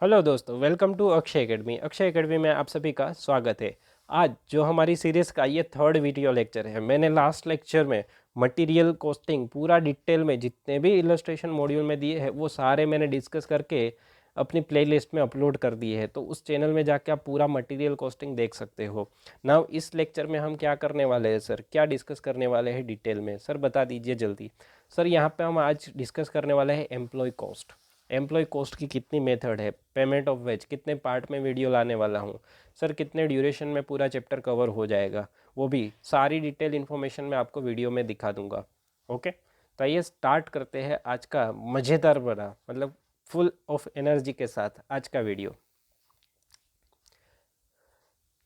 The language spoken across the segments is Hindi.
हेलो दोस्तों, welcome to Akshay academy. Akshay academy में आप सभी का स्वागत है। आज जो हमारी सीरीज़ का ये थर्ड वीडियो लेक्चर है, मैंने लास्ट लेक्चर में मटेरियल कॉस्टिंग पूरा डिटेल में जितने भी इलस्ट्रेशन मॉड्यूल में दिए हैं वो सारे मैंने डिस्कस करके अपनी प्लेलिस्ट में अपलोड कर दिए हैं। तो उस चैनल में जाके आप पूरा मटेरियल कॉस्टिंग देख सकते हो। नाउ इस लेक्चर में हम क्या करने वाले हैं सर, क्या डिस्कस करने वाले हैं डिटेल में? सर बता दीजिए जल्दी। सर यहाँ पे हम आज डिस्कस करने वाले हैं एम्प्लॉय कॉस्ट। एम्प्लॉय कॉस्ट की कितनी मेथड है, पेमेंट ऑफ वेज कितने पार्ट में वीडियो लाने वाला हूँ सर, कितने ड्यूरेशन में पूरा चैप्टर कवर हो जाएगा, वो भी सारी डिटेल इन्फॉर्मेशन मैं आपको वीडियो में दिखा दूंगा। ओके, तो आइए स्टार्ट करते हैं आज का मज़ेदार बना मतलब फुल ऑफ एनर्जी के साथ आज का वीडियो।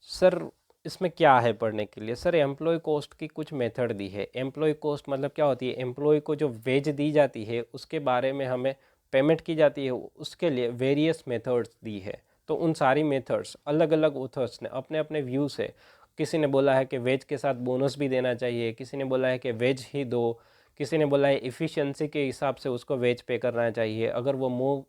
सर इसमें क्या है पढ़ने के लिए? सर एम्प्लॉय कॉस्ट की कुछ मेथड दी है। एम्प्लॉय कॉस्ट मतलब क्या होती है? एम्प्लॉय को जो वेज दी जाती है उसके बारे में हमें पेमेंट की जाती है, उसके लिए वेरियस मेथड्स दी है। तो उन सारी मेथड्स अलग अलग ऑथर्स ने अपने अपने व्यू से, किसी ने बोला है कि वेज के साथ बोनस भी देना चाहिए, किसी ने बोला है कि वेज ही दो, किसी ने बोला है इफ़िशियंसी के हिसाब से उसको वेज पे करना चाहिए, अगर वो मोर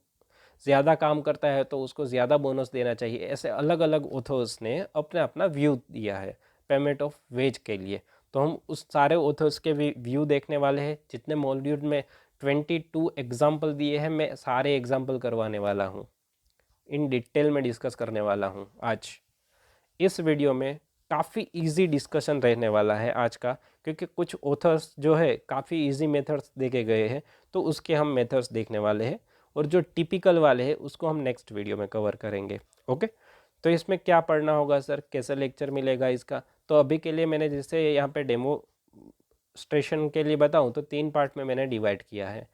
ज़्यादा काम करता है तो उसको ज़्यादा बोनस देना चाहिए। ऐसे अलग अलग ऑथर्स ने अपना अपना व्यू दिया है पेमेंट ऑफ वेज के लिए। तो हम उस सारे ऑथर्स के व्यू देखने वाले हैं। जितने मॉड्यूल में 22 एग्जाम्पल दिए हैं, मैं सारे एग्जाम्पल करवाने वाला हूँ, इन डिटेल में डिस्कस करने वाला हूँ आज इस वीडियो में। काफ़ी इजी डिस्कशन रहने वाला है आज का, क्योंकि कुछ ऑथर्स जो है काफ़ी इजी मेथड्स देके गए हैं, तो उसके हम मेथड्स देखने वाले हैं, और जो टिपिकल वाले हैं उसको हम नेक्स्ट वीडियो में कवर करेंगे। ओके, तो इसमें क्या पढ़ना होगा सर, कैसा लेक्चर मिलेगा इसका? तो अभी के लिए मैंने जैसे यहाँ पे डेमोस्ट्रेशन के लिए बताऊँ तो 3 पार्ट में मैंने डिवाइड किया है।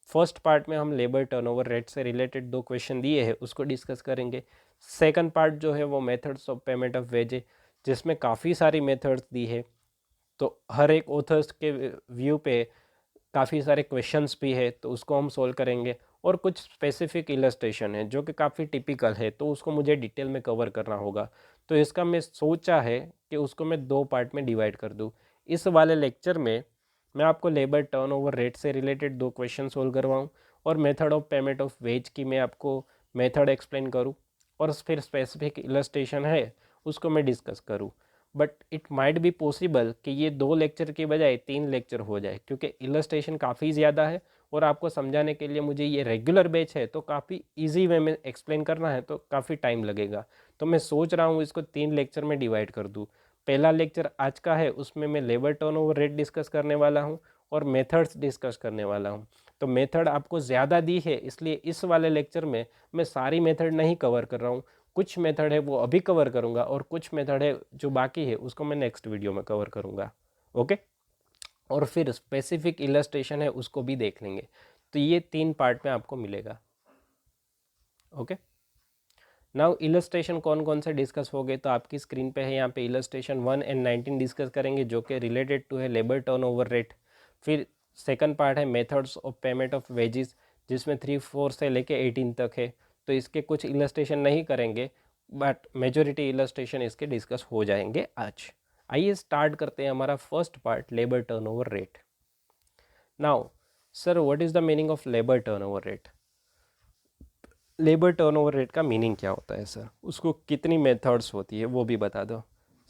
फर्स्ट पार्ट में हम लेबर टर्नओवर रेट से रिलेटेड 2 क्वेश्चन दिए हैं उसको डिस्कस करेंगे। सेकंड पार्ट जो है वो methods of payment of ways है, जिसमें काफ़ी सारी मेथड्स दी है। तो हर एक ऑथर्स के व्यू पे काफ़ी सारे क्वेश्चंस भी है, तो उसको हम सोल्व करेंगे। और कुछ स्पेसिफिक इलस्ट्रेशन है जो कि काफ़ी टिपिकल है, तो उसको मुझे डिटेल में कवर करना होगा। तो इसका मैं सोचा है कि उसको मैं 2 पार्ट में डिवाइड कर दूँ। इस वाले लेक्चर में मैं आपको लेबर टर्नओवर रेट से रिलेटेड 2 क्वेश्चन सोल्व करवाऊँ, और method of payment of ways की मैं आपको मेथड एक्सप्लेन करूँ, और फिर स्पेसिफिक इलस्ट्रेशन है उसको मैं डिस्कस करूँ। But it might be possible कि ये 2 लेक्चर के बजाय 3 लेक्चर हो जाए, क्योंकि इलस्ट्रेशन काफ़ी ज़्यादा है, और आपको समझाने के लिए मुझे ये रेगुलर बैच है तो काफ़ी इजी वे में एक्सप्लेन करना है, तो काफ़ी टाइम लगेगा। तो मैं सोच रहा हूँ इसको 3 लेक्चर में डिवाइड कर दूँ। पहला लेक्चर आज का है, उसमें मैं लेबर टर्नओवर रेट डिस्कस करने वाला हूँ और मेथड्स डिस्कस करने वाला हूँ। तो मेथड आपको ज़्यादा दी है, इसलिए इस वाले लेक्चर में मैं सारी मेथड नहीं कवर कर रहा हूँ। कुछ मेथड है वो अभी कवर करूँगा, और कुछ मेथड है जो बाकी है उसको मैं नेक्स्ट वीडियो में कवर करूँगा। ओके, और फिर स्पेसिफिक इलस्ट्रेशन है उसको भी देख लेंगे। तो ये 3 पार्ट में आपको मिलेगा। ओके, नाउ इलस्ट्रेशन कौन कौन से डिस्कस हो गए तो आपकी स्क्रीन पे है, यहाँ पे इलस्ट्रेशन 1 एंड 19 डिस्कस करेंगे जो कि रिलेटेड टू है लेबर टर्नओवर रेट। फिर सेकंड पार्ट है methods of payment of wages, जिसमें 3 4 से लेके 18 तक है। तो इसके कुछ इलस्ट्रेशन नहीं करेंगे, बट मेजोरिटी इलस्ट्रेशन इसके डिस्कस हो जाएंगे आज। आइए स्टार्ट करते हैं हमारा first part, labour turnover rate. Now sir, what is the meaning of labour turnover rate? Labour turnover rate का मीनिंग क्या होता है सर, उसको कितनी मेथड्स होती है वो भी बता दो।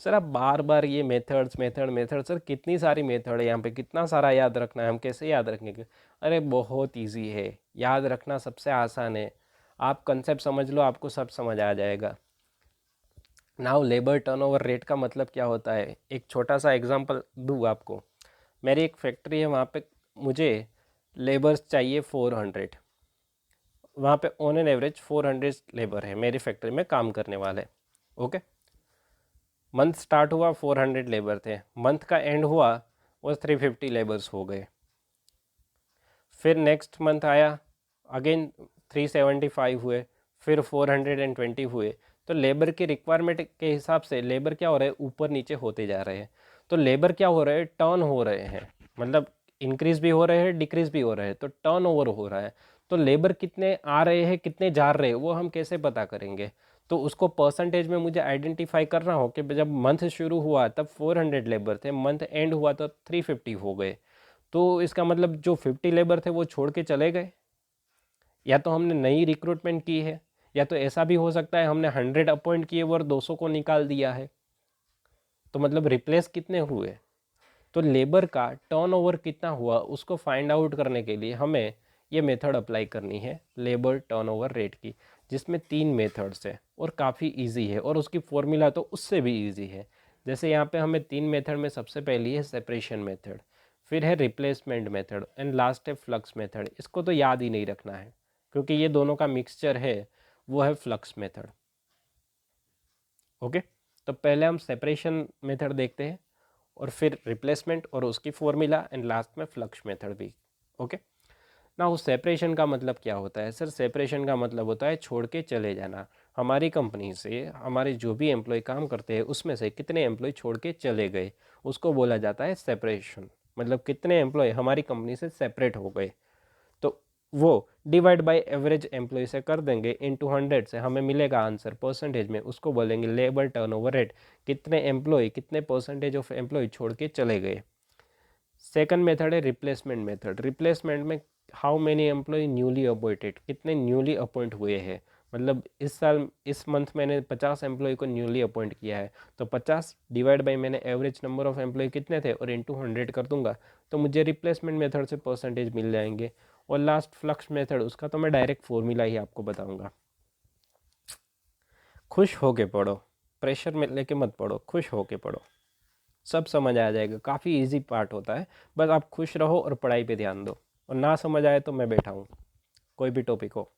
सर आप बार बार ये मेथड्स मेथड मेथड, सर कितनी सारी मेथड है यहाँ पे, कितना सारा याद रखना है, हम कैसे याद रखेंगे? अरे बहुत इजी है, याद रखना सबसे आसान है। आप कंसेप्ट समझ लो, आपको सब समझ आ जाएगा। नाउ लेबर टर्नओवर रेट का मतलब क्या होता है, एक छोटा सा एग्जांपल दूँ आपको। मेरी एक फैक्ट्री है, वहाँ पे मुझे लेबर्स चाहिए 400। वहाँ पे ऑन एन एवरेज 400 लेबर है मेरी फैक्ट्री में काम करने वाले। ओके, मंथ स्टार्ट हुआ 400 लेबर थे, मंथ का एंड हुआ वो 350 लेबर्स हो गए। फिर नेक्स्ट मंथ आया, अगेन 375 हुए, फिर 420 हुए। तो लेबर की रिक्वायरमेंट के हिसाब से लेबर क्या हो रहे हैं, ऊपर नीचे होते जा रहे हैं। तो लेबर क्या हो रहे हैं, टर्न हो रहे हैं, मतलब इंक्रीज भी हो रहे हैं डिक्रीज भी हो रहे हैं, तो टर्न ओवर हो रहा है। तो लेबर कितने आ रहे हैं कितने जा रहे हैं वो हम कैसे पता करेंगे? तो उसको परसेंटेज में मुझे आइडेंटिफाई करना हो कि जब मंथ शुरू हुआ तब 400 लेबर थे, मंथ एंड हुआ तो 350 हो गए। तो इसका मतलब जो 50 लेबर थे वो छोड़ के चले गए, या तो हमने नई रिक्रूटमेंट की है, या तो ऐसा भी हो सकता है हमने 100 अपॉइंट किए और 200 को निकाल दिया है, तो मतलब रिप्लेस कितने हुए। तो लेबर का टर्नओवर कितना हुआ उसको फाइंड आउट करने के लिए हमें ये मेथड अप्लाई करनी है लेबर टर्नओवर रेट की, जिसमें 3 मेथड्स है और काफ़ी इजी है, और उसकी फॉर्मूला तो उससे भी इजी है। जैसे यहाँ पे हमें 3 मेथड में सबसे पहली है सेपरेशन मेथड, फिर है रिप्लेसमेंट मेथड एंड लास्ट है फ्लक्स मेथड। इसको तो याद ही नहीं रखना है क्योंकि ये दोनों का मिक्सचर है, वो है फ्लक्स मेथड। ओके, तो पहले हम सेपरेशन मेथड देखते हैं और फिर रिप्लेसमेंट और उसकी फॉर्मूला एंड लास्ट में फ्लक्स मेथड भी। ओके, ना उस सेपरेशन का मतलब क्या होता है सर? सेपरेशन का मतलब होता है छोड़ के चले जाना। हमारी कंपनी से हमारे जो भी एम्प्लॉय काम करते हैं उसमें से कितने एम्प्लॉय छोड़ के चले गए, उसको बोला जाता है सेपरेशन। मतलब कितने एम्प्लॉय हमारी कंपनी से सेपरेट हो गए, तो वो डिवाइड बाय एवरेज एम्प्लॉय से कर देंगे, इनटू 100 से हमें मिलेगा आंसर परसेंटेज में, उसको बोलेंगे लेबर टर्नओवर रेट, कितने एम्प्लॉय कितने परसेंटेज ऑफ एम्प्लॉय छोड़ के चले गए। सेकंड मेथड है रिप्लेसमेंट मेथड। रिप्लेसमेंट में how many employ newly appointed, कितने न्यूली अपॉइंट हुए हैं। मतलब इस साल इस मंथ मैंने 50 एम्प्लॉय को न्यूली अपॉइंट किया है, तो 50 डिवाइड बाई मैंने एवरेज नंबर ऑफ एम्प्लॉय कितने थे और इनटू 100 कर दूंगा, तो मुझे रिप्लेसमेंट मेथड से परसेंटेज मिल जाएंगे। और लास्ट फ्लक्स मेथड, उसका तो मैं डायरेक्ट फॉर्मूला ही आपको बताऊंगा। खुश होके पढ़ो, प्रेशर में लेके मत पढ़ो, खुश होके पढ़ो, सब समझ आ जाएगा। काफ़ी इजी पार्ट होता है, बस आप खुश रहो और पढ़ाई पे ध्यान दो। और ना समझ आए तो मैं बैठा हूँ, कोई भी टॉपिक हो।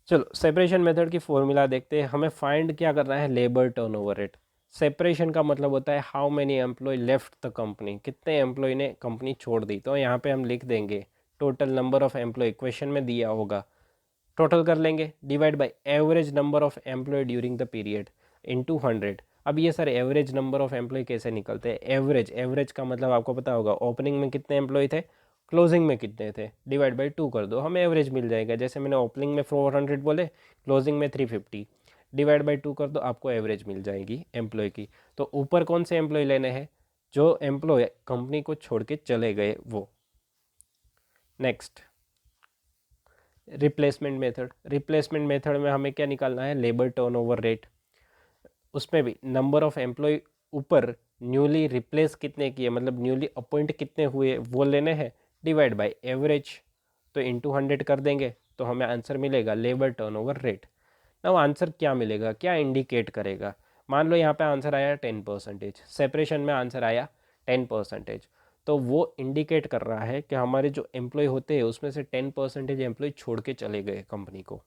चलो सेपरेशन मेथड की फॉर्मूला देखते हैं। हमें फाइंड क्या करना है, लेबर टर्नओवर रेट। सेपरेशन का मतलब होता है how many employ left the company, कितने एम्प्लॉय ने कंपनी छोड़ दी। तो यहाँ पे हम लिख देंगे total number of employ, question में दिया होगा, टोटल कर लेंगे, divide by average number of employ during the period into 100। अब ये sir average number of employ कैसे निकलते हैं? एवरेज, एवरेज का मतलब आपको पता होगा ओपनिंग में कितने एम्प्लॉय थे, क्लोजिंग में कितने थे, डिवाइड बाई 2 कर दो, हमें एवरेज मिल जाएगा। जैसे मैंने ओपनिंग में 400 बोले, क्लोजिंग में 350, डिवाइड बाई 2 कर दो, आपको एवरेज मिल जाएगी एम्प्लॉय की। तो ऊपर कौन से एम्प्लॉय लेने हैं? जो एम्प्लॉय कंपनी को छोड़ के चले गए वो। Next replacement method. Replacement method में हमें क्या निकालना है, लेबर टर्नओवर रेट। उसमें भी नंबर ऑफ एम्प्लॉय ऊपर न्यूली रिप्लेस कितने किए, मतलब न्यूली अपॉइंट कितने हुए वो लेने हैं, डिवाइड बाय एवरेज, तो इनटू 100 कर देंगे, तो हमें आंसर मिलेगा लेबर टर्नओवर रेट। ना वो आंसर क्या मिलेगा, क्या इंडिकेट करेगा? मान लो यहाँ पे आंसर आया 10%, सेपरेशन में आंसर आया 10%, तो वो इंडिकेट कर रहा है कि हमारे जो एम्प्लॉय होते हैं उसमें से 10% एम्प्लॉय छोड़ के चले गए कंपनी को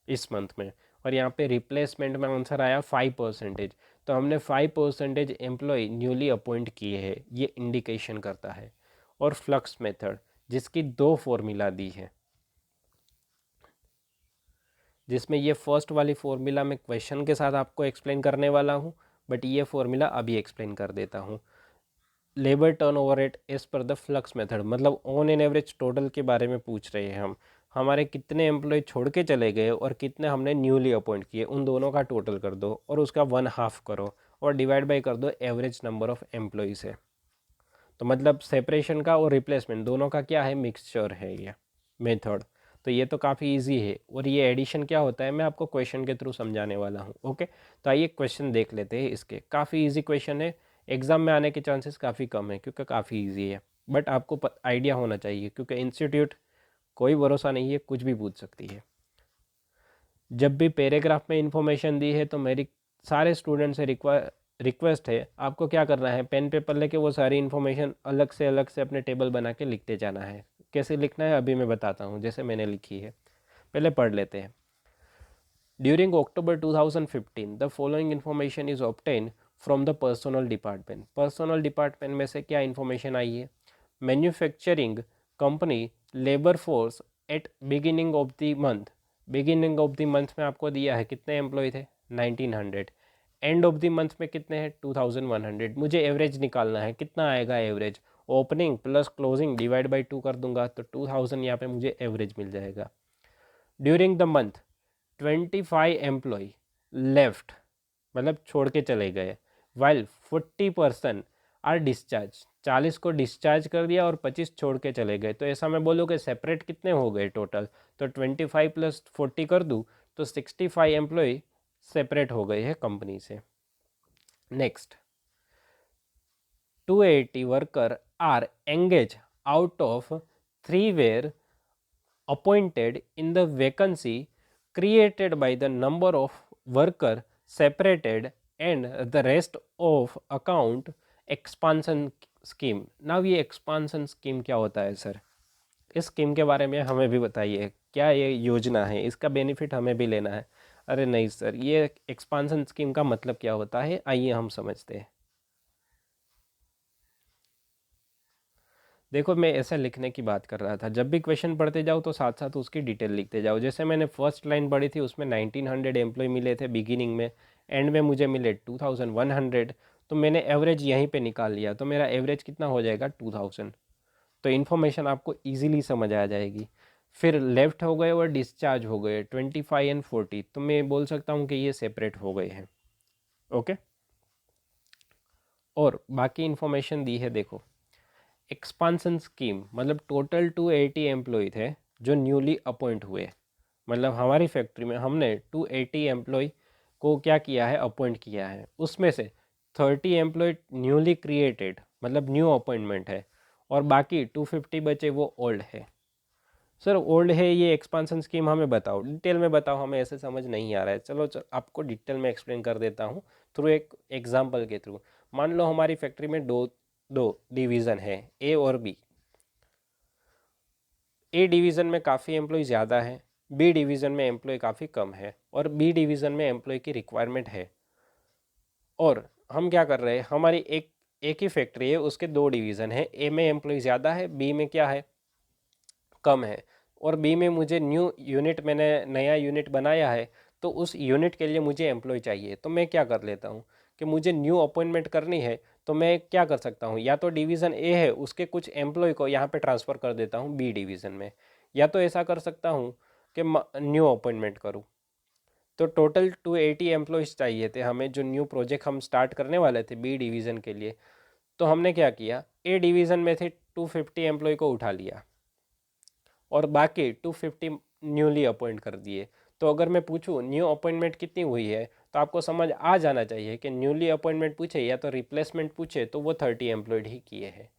इस मंथ में। और यहाँ पे रिप्लेसमेंट में आंसर आया 5%, तो हमने 5% एम्प्लॉय न्यूली अपॉइंट किए हैं, ये इंडिकेशन करता है। और फ्लक्स मेथड, जिसकी 2 फॉर्मूला दी है, जिसमें ये फर्स्ट वाली फॉर्मूला मैं क्वेश्चन के साथ आपको एक्सप्लेन करने वाला हूँ, बट ये फॉर्मूला अभी एक्सप्लेन कर देता हूँ। Labour turnover rate as per the flux method, मतलब ऑन एन एवरेज टोटल के बारे में पूछ रहे हैं हम, हमारे कितने एम्प्लॉय छोड़ के चले गए और कितने हमने न्यूली अपॉइंट किए, उन दोनों का टोटल कर दो और उसका 1/2 करो और डिवाइड बाई कर दो एवरेज नंबर ऑफ एम्प्लॉय से। तो मतलब सेपरेशन का और रिप्लेसमेंट दोनों का क्या है, मिक्सचर है ये मेथड। तो ये तो काफ़ी इजी है, और ये एडिशन क्या होता है मैं आपको क्वेश्चन के थ्रू समझाने वाला हूँ। ओके, तो आइए क्वेश्चन देख लेते हैं इसके। काफ़ी इजी क्वेश्चन है, एग्जाम में आने के चांसेस काफ़ी कम है क्योंकि काफ़ी इजी है, बट आपको आइडिया होना चाहिए क्योंकि इंस्टीट्यूट कोई भरोसा नहीं है, कुछ भी पूछ सकती है। जब भी पैराग्राफ में इंफॉर्मेशन दी है तो मेरी सारे स्टूडेंट से रिक्वेस्ट है, आपको क्या करना है, पेन पेपर लेके वो सारी इन्फॉर्मेशन अलग से अपने टेबल बना के लिखते जाना है। कैसे लिखना है अभी मैं बताता हूँ, जैसे मैंने लिखी है, पहले पढ़ लेते हैं। During October 2015 the following information is obtain from the personal department. Personal department में से क्या इन्फॉर्मेशन आई है, manufacturing company labour force at beginning of the month. Beginning of the month में आपको दिया है कितने एम्प्लॉय थे, 1900। एंड ऑफ द मंथ में कितने हैं, 2100। मुझे एवरेज निकालना है, कितना आएगा average, opening plus closing divide by 2 कर दूंगा तो 2000 यहाँ पे मुझे एवरेज मिल जाएगा। During the month 25 employ left, मतलब छोड़ के चले गए, वाइल 40% आर डिस्चार्ज, 40 को डिस्चार्ज कर दिया और 25 छोड़ के चले गए, तो ऐसा मैं बोलूँ कि सेपरेट कितने हो गए टोटल, तो 25 + 40 कर दूँ तो 65 एम्प्लॉय सेपरेट हो गए हैं कंपनी से। Next, 280 worker are engage out of 3 were appointed in the vacancy created by the number of worker separated and the rest of account expansion scheme। now ये expansion scheme क्या होता है सर? इस स्कीम के बारे में हमें भी बताइए, क्या ये योजना है, इसका बेनिफिट हमें भी लेना है? अरे नहीं सर, ये एक्सपांसन स्कीम का मतलब क्या होता है, आइए हम समझते हैं। देखो, मैं ऐसा लिखने की बात कर रहा था, जब भी क्वेश्चन पढ़ते जाओ तो साथ साथ उसकी डिटेल लिखते जाओ। जैसे मैंने फर्स्ट लाइन पढ़ी थी, उसमें 1900 एम्प्लॉय मिले थे बिगिनिंग में, एंड में मुझे मिले 2100, तो मैंने एवरेज यहीं पे निकाल लिया, तो मेरा एवरेज कितना हो जाएगा 2000। तो इन्फॉर्मेशन आपको ईजिली समझ आ जाएगी। फिर लेफ्ट हो गए और डिस्चार्ज हो गए 25 एंड 40, तो मैं बोल सकता हूँ कि ये सेपरेट हो गए हैं। ओके, और बाकी इन्फॉर्मेशन दी है, देखो एक्सपांसन स्कीम मतलब टोटल 280 एम्प्लॉय थे जो न्यूली अपॉइंट हुए। मतलब हमारी फैक्ट्री में हमने 280 एम्प्लॉय को क्या किया है, अपॉइंट किया है। उसमें से 30 एम्प्लॉय न्यूली क्रिएटेड मतलब न्यू अपॉइंटमेंट है, और बाकी 250 बचे वो ओल्ड है। सर ओल्ड है, ये एक्सपांसन स्कीम हमें बताओ, डिटेल में बताओ, हमें ऐसे समझ नहीं आ रहा है। चलो आपको डिटेल में एक्सप्लेन कर देता हूँ थ्रू एक एग्जांपल के थ्रू। मान लो हमारी फैक्ट्री में दो दो डिवीज़न है, ए और बी। ए डिवीज़न में काफ़ी एम्प्लॉय ज़्यादा है, बी डिवीज़न में एम्प्लॉय काफ़ी कम है, और बी डिवीज़न में एम्प्लॉय की रिक्वायरमेंट है। और हम क्या कर रहे हैं, हमारी एक ही फैक्ट्री है, उसके दो डिवीज़न है, ए में एम्प्लॉय ज़्यादा है, बी में क्या है, कम है। और बी में मुझे न्यू यूनिट, मैंने नया यूनिट बनाया है, तो उस यूनिट के लिए मुझे एम्प्लॉय चाहिए। तो मैं क्या कर लेता हूँ कि मुझे न्यू अपॉइंटमेंट करनी है, तो मैं क्या कर सकता हूँ, या तो डिवीज़न ए है उसके कुछ एम्प्लॉय को यहाँ पे ट्रांसफ़र कर देता हूँ बी डिवीज़न में, या तो ऐसा कर सकता हूँ कि न्यू अपॉइंटमेंट करूँ। तो टोटल 280 एम्प्लॉयज़ चाहिए थे हमें, जो न्यू प्रोजेक्ट हम स्टार्ट करने वाले थे बी डिवीज़न के लिए। तो हमने क्या किया, ए डिवीज़न में थे 250 एम्प्लॉय को उठा लिया और बाकी 250 न्यूली अपॉइंट कर दिए। तो अगर मैं पूछूं न्यू अपॉइंटमेंट कितनी हुई है, तो आपको समझ आ जाना चाहिए कि न्यूली अपॉइंटमेंट पूछे या तो रिप्लेसमेंट पूछे तो वो 30 एम्प्लॉयड ही किए हैं,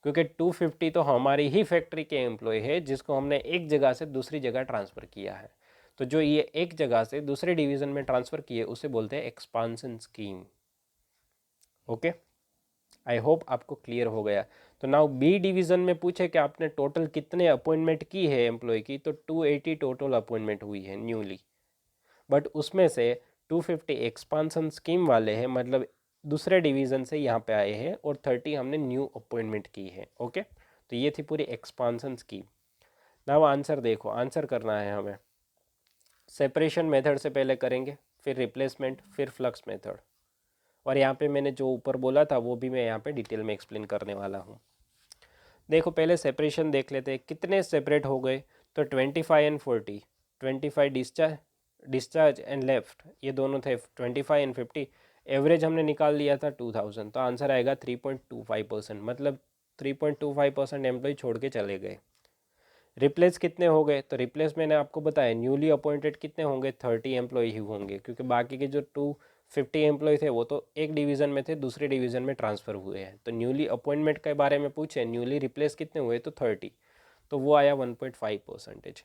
क्योंकि 250 तो हमारी ही फैक्ट्री के एम्प्लॉय है जिसको हमने एक जगह से दूसरी जगह ट्रांसफ़र किया है। तो जो ये एक जगह से दूसरे डिवीज़न में ट्रांसफ़र किए उसे बोलते हैं expansion scheme. Okay, I hope आपको क्लियर हो गया। तो नाउ बी डिवीज़न में पूछे कि आपने टोटल कितने अपॉइंटमेंट की है एम्प्लॉय की, तो 280 टोटल अपॉइंटमेंट हुई है न्यूली, बट उसमें से 250 एक्सपांसन स्कीम वाले हैं, मतलब दूसरे डिवीज़न से यहाँ पे आए हैं, और 30 हमने न्यू अपॉइंटमेंट की है। ओके, तो ये थी पूरी एक्सपांसन स्कीम। नाउ आंसर देखो, आंसर करना है हमें। सेपरेशन मेथड से पहले करेंगे, फिर रिप्लेसमेंट, फिर फ्लक्स मेथड, और यहाँ पे मैंने जो ऊपर बोला था वो भी मैं यहाँ पे डिटेल में एक्सप्लेन करने वाला हूँ। देखो पहले सेपरेशन देख लेते हैं, कितने सेपरेट हो गए, तो 25 एंड 40, 25 डिस्चार्ज एंड लेफ्ट, ये दोनों थे 25 एंड 50। एवरेज हमने निकाल लिया था 2000, तो आंसर आएगा 3.25%, मतलब 3.25% एम्प्लॉय छोड़ के चले गए। रिप्लेस कितने हो गए, तो रिप्लेस मैंने आपको बताया न्यूली अपॉइंटेड कितने होंगे, 30 एम्प्लॉय ही होंगे, क्योंकि बाकी के जो 250 एम्प्लॉय थे वो तो एक डिवीज़न में थे, दूसरे डिवीज़न में ट्रांसफ़र हुए हैं। तो न्यूली अपॉइंटमेंट के बारे में पूछे, न्यूली रिप्लेस कितने हुए, तो 30, तो वो आया 1.5%।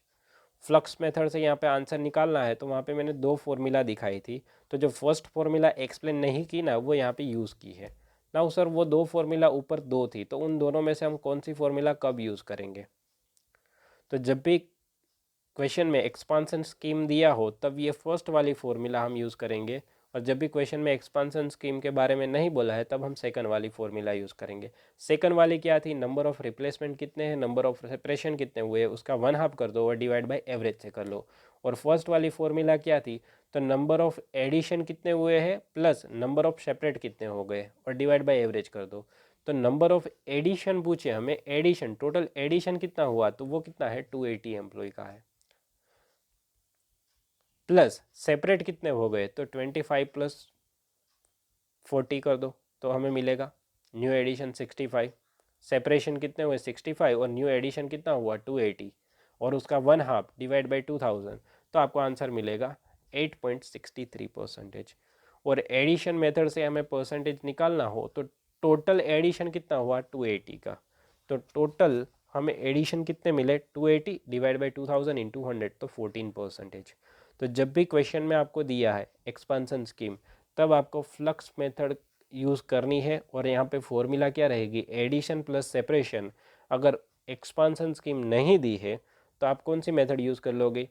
फ्लक्स मेथड से यहाँ पे आंसर निकालना है, तो वहाँ पे मैंने दो फॉर्मूला दिखाई थी, तो जो फर्स्ट फॉर्मूला एक्सप्लेन नहीं की ना, वो यहाँ पे यूज़ की है ना। सर वो दो फॉर्मूला ऊपर दो थी, तो उन दोनों में से हम कौन सी फॉर्मूला कब यूज़ करेंगे, तो जब भी क्वेश्चन में एक्सपांसन स्कीम दिया हो तब ये फर्स्ट वाली फॉर्मूला हम यूज़ करेंगे, और जब भी क्वेश्चन में एक्सपांसन स्कीम के बारे में नहीं बोला है तब हम सेकंड वाली फॉर्मूला यूज़ करेंगे। सेकंड वाली क्या थी, नंबर ऑफ़ रिप्लेसमेंट कितने हैं, नंबर ऑफ़ सेपरेशन कितने हुए, उसका 1/2 कर दो और डिवाइड बाय एवरेज से कर लो। और फर्स्ट वाली फॉर्मूला क्या थी, तो नंबर ऑफ़ एडिशन कितने हुए हैं प्लस नंबर ऑफ़ सेपरेट कितने हो गए और डिवाइड बाय एवरेज कर दो। तो नंबर ऑफ़ एडिशन पूछे हमें, एडिशन टोटल एडिशन कितना हुआ, तो वो कितना है 280 एम्प्लॉय का है, प्लस सेपरेट कितने हो गए, तो 25 + 40 कर दो तो हमें मिलेगा न्यू एडिशन 65। सेपरेशन कितने हुए 65 और न्यू एडिशन कितना हुआ 280 और उसका 1/2 डिवाइड बाई 2000, तो आपको आंसर मिलेगा 8.63%। और एडिशन मेथड से हमें परसेंटेज निकालना हो तो टोटल एडिशन कितना हुआ 280 का, तो टोटल हमें एडिशन कितने मिले 280 डिवाइड बाई 2000 इंटू 100, तो 14%। तो जब भी क्वेश्चन में आपको दिया है एक्सपांसन स्कीम, तब आपको फ्लक्स मेथड यूज़ करनी है। और यहाँ पे फॉर्मूला क्या रहेगी, एडिशन प्लस सेपरेशन। अगर एक्सपांसन स्कीम नहीं दी है तो आप कौन सी मेथड यूज़ कर लोगे,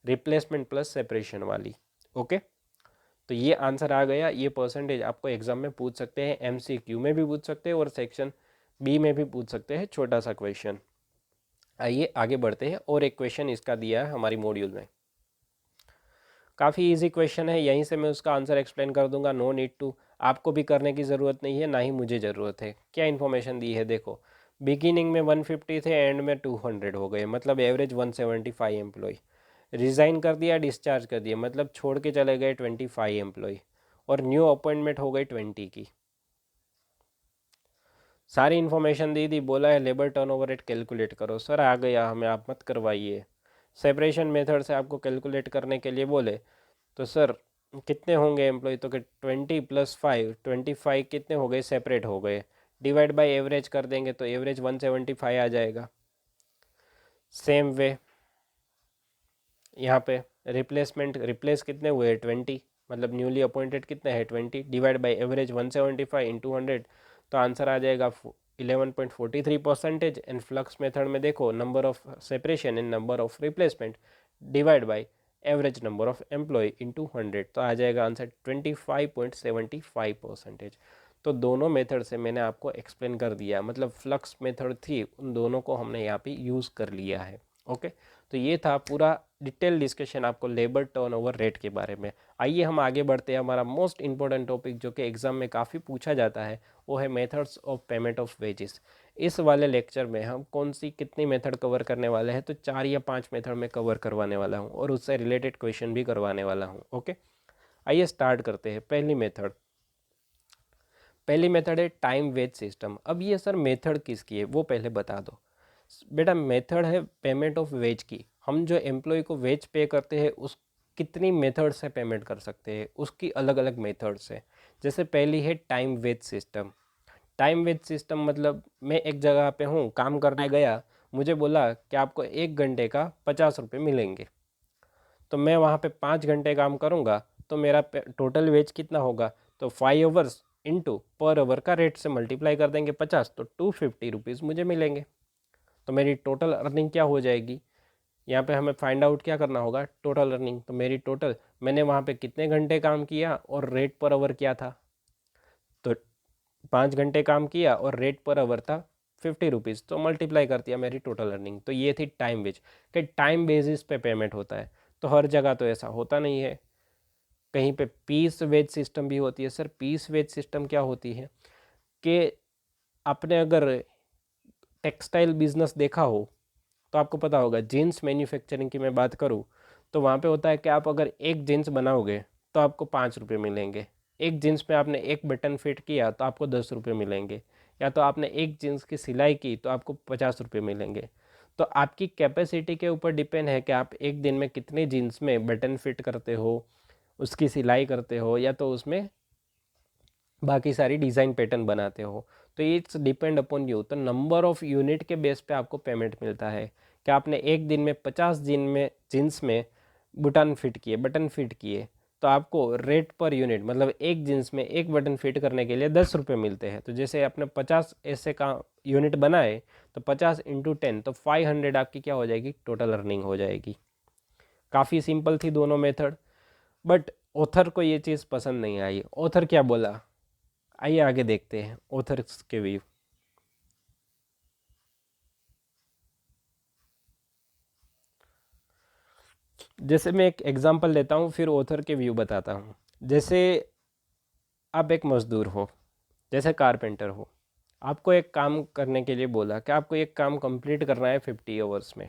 रिप्लेसमेंट प्लस सेपरेशन वाली। ओके, तो ये आंसर आ गया। ये परसेंटेज आपको एग्जाम में पूछ सकते हैं, MCQ में भी पूछ सकते हैं और सेक्शन बी में भी पूछ सकते हैं, छोटा सा क्वेश्चन। आइए आगे बढ़ते हैं, और एक क्वेश्चन इसका दिया है हमारी मॉड्यूल में, काफ़ी इजी क्वेश्चन है, यहीं से मैं उसका आंसर एक्सप्लेन कर दूंगा। नो नीड टू, आपको भी करने की ज़रूरत नहीं है, ना ही मुझे ज़रूरत है। क्या इन्फॉर्मेशन दी है देखो, बिगिनिंग में 150 थे, एंड में 200 हो गए, मतलब एवरेज 175 एम्प्लॉय। रिज़ाइन कर दिया, डिस्चार्ज कर दिया, मतलब छोड़ के चले गए 25 एम्प्लॉय, और न्यू अपॉइंटमेंट हो गई 20 की। सारी इन्फॉर्मेशन दी थी, बोला है लेबर टर्नओवर रेट कैलकुलेट करो। सर आ गया, हमें आप मत करवाइए। सेपरेशन मेथड से आपको कैलकुलेट करने के लिए बोले तो सर कितने होंगे एम्प्लॉय, तो कि 20 + 5, 25 कितने हो गए, सेपरेट हो गए, डिवाइड बाय एवरेज कर देंगे तो एवरेज 175 आ जाएगा। सेम वे यहाँ पे रिप्लेसमेंट, रिप्लेस कितने हुए 20, मतलब न्यूली अपॉइंटेड कितने हैं 20, डिवाइड बाय एवरेज 175 इंटू 100, तो आंसर आ जाएगा 11.43%। एंड फ्लक्स मेथड में देखो, number of separation and number of replacement divide by average number of employ into 100, तो आ जाएगा आंसर 25.75%। तो दोनों मेथड से मैंने आपको एक्सप्लेन कर दिया, मतलब फ्लक्स मेथड थी, उन दोनों को हमने यहाँ पे यूज़ कर लिया है। ओके, तो ये था पूरा डिटेल डिस्कशन आपको लेबर टर्नओवर रेट के बारे में। आइए हम आगे बढ़ते हैं, हमारा मोस्ट इंपॉर्टेंट टॉपिक जो कि एग्जाम में काफ़ी पूछा जाता है, वो है methods of payment of wages. इस वाले लेक्चर में हम कौन सी कितनी मेथड कवर करने वाले हैं, तो 4 या 5 मेथड में कवर करवाने वाला हूँ, और उससे रिलेटेड क्वेश्चन भी करवाने वाला हूँ। ओके, आइए स्टार्ट करते हैं। पहली मेथड है टाइम वेज सिस्टम। अब ये सर मेथड किसकी है वो पहले बता दो। बेटा मेथड है पेमेंट ऑफ वेज की, हम जो एम्प्लॉय को वेज पे करते हैं उस कितनी मेथड से पेमेंट कर सकते हैं, उसकी अलग अलग मेथड से। जैसे पहली है time wage system. Time wage system मतलब मैं एक जगह पे हूँ, काम करने गया, मुझे बोला कि आपको 1 घंटे का 50 रुपये मिलेंगे, तो मैं वहाँ पे 5 घंटे काम करूँगा, तो मेरा टोटल वेज कितना होगा, तो 5 आवर्स इंटू पर आवर का रेट से मल्टीप्लाई कर देंगे 50, तो 250 रुपीज़ मुझे मिलेंगे। तो मेरी टोटल अर्निंग क्या हो जाएगी, यहाँ पे हमें फाइंड आउट क्या करना होगा, टोटल अर्निंग। तो मेरी टोटल, मैंने वहाँ पे कितने घंटे काम किया और रेट पर आवर क्या था, तो 5 घंटे काम किया और रेट पर आवर था 50 रुपीज़, तो मल्टीप्लाई कर दिया मेरी टोटल अर्निंग। तो ये थी टाइम वेज, कि टाइम बेसिस पे पेमेंट होता है। तो हर जगह तो ऐसा होता नहीं है, कहीं पे पीस वेज सिस्टम भी होती है। सर पीस वेज सिस्टम क्या होती है, कि आपने अगर टेक्सटाइल बिजनेस देखा हो तो आपको पता होगा, जीन्स मैन्युफैक्चरिंग की मैं बात करूँ तो वहाँ पे होता है कि आप अगर एक जीन्स बनाओगे तो आपको 5 रुपये मिलेंगे, एक जीन्स में आपने एक बटन फिट किया तो आपको 10 रुपये मिलेंगे, या तो आपने एक जीन्स की सिलाई की तो आपको 50 रुपये मिलेंगे। तो आपकी कैपेसिटी के ऊपर डिपेंड है कि आप एक दिन में कितने जीन्स में बटन फिट करते हो, उसकी सिलाई करते हो, या तो उसमें बाकी सारी डिज़ाइन पैटर्न बनाते हो। तो इट्स डिपेंड अपॉन यू। तो नंबर ऑफ़ यूनिट के बेस पे आपको पेमेंट मिलता है, कि आपने एक दिन में 50 दिन में जीन्स में बटन फिट किए, तो आपको रेट पर यूनिट, मतलब एक जीन्स में एक बटन फिट करने के लिए 10 रुपये मिलते हैं। तो जैसे आपने 50 ऐसे का यूनिट बनाए, तो 50 इंटू 10, तो 500 आपकी क्या हो जाएगी, टोटल अर्निंग हो जाएगी। काफ़ी सिंपल थी दोनों मेथड, बट ऑथर को ये चीज़ पसंद नहीं आई। ऑथर क्या बोला, आइए आगे देखते हैं ऑथर्स के व्यू। जैसे मैं एक एग्जांपल लेता हूँ, फिर ऑथर के व्यू बताता हूँ। जैसे आप एक मज़दूर हो, जैसे कारपेंटर हो, आपको एक काम करने के लिए बोला कि आपको एक काम कंप्लीट करना है 50 आवर्स में।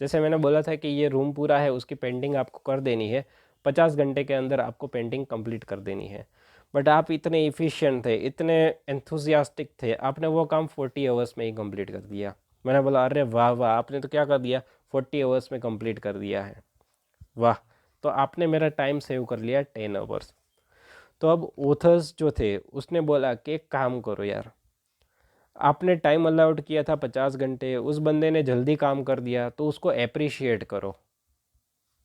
जैसे मैंने बोला था कि ये रूम पूरा है, उसकी पेंटिंग आपको कर देनी है, 50 घंटे के अंदर आपको पेंटिंग कंप्लीट कर देनी है। बट आप इतने इफ़िशिएंट थे, इतने एंथुजियास्टिक थे, आपने वो काम 40 आवर्स में ही कंप्लीट कर दिया। मैंने बोला अरे वाह वाह, आपने तो क्या कर दिया, 40 आवर्स में कंप्लीट कर दिया है, वाह। तो आपने मेरा टाइम सेव कर लिया 10 आवर्स। तो अब ऑथर्स जो थे उसने बोला कि एक काम करो यार, आपने टाइम अलाउड किया था 50 घंटे, उस बंदे ने जल्दी काम कर दिया, तो उसको अप्रिशिएट करो।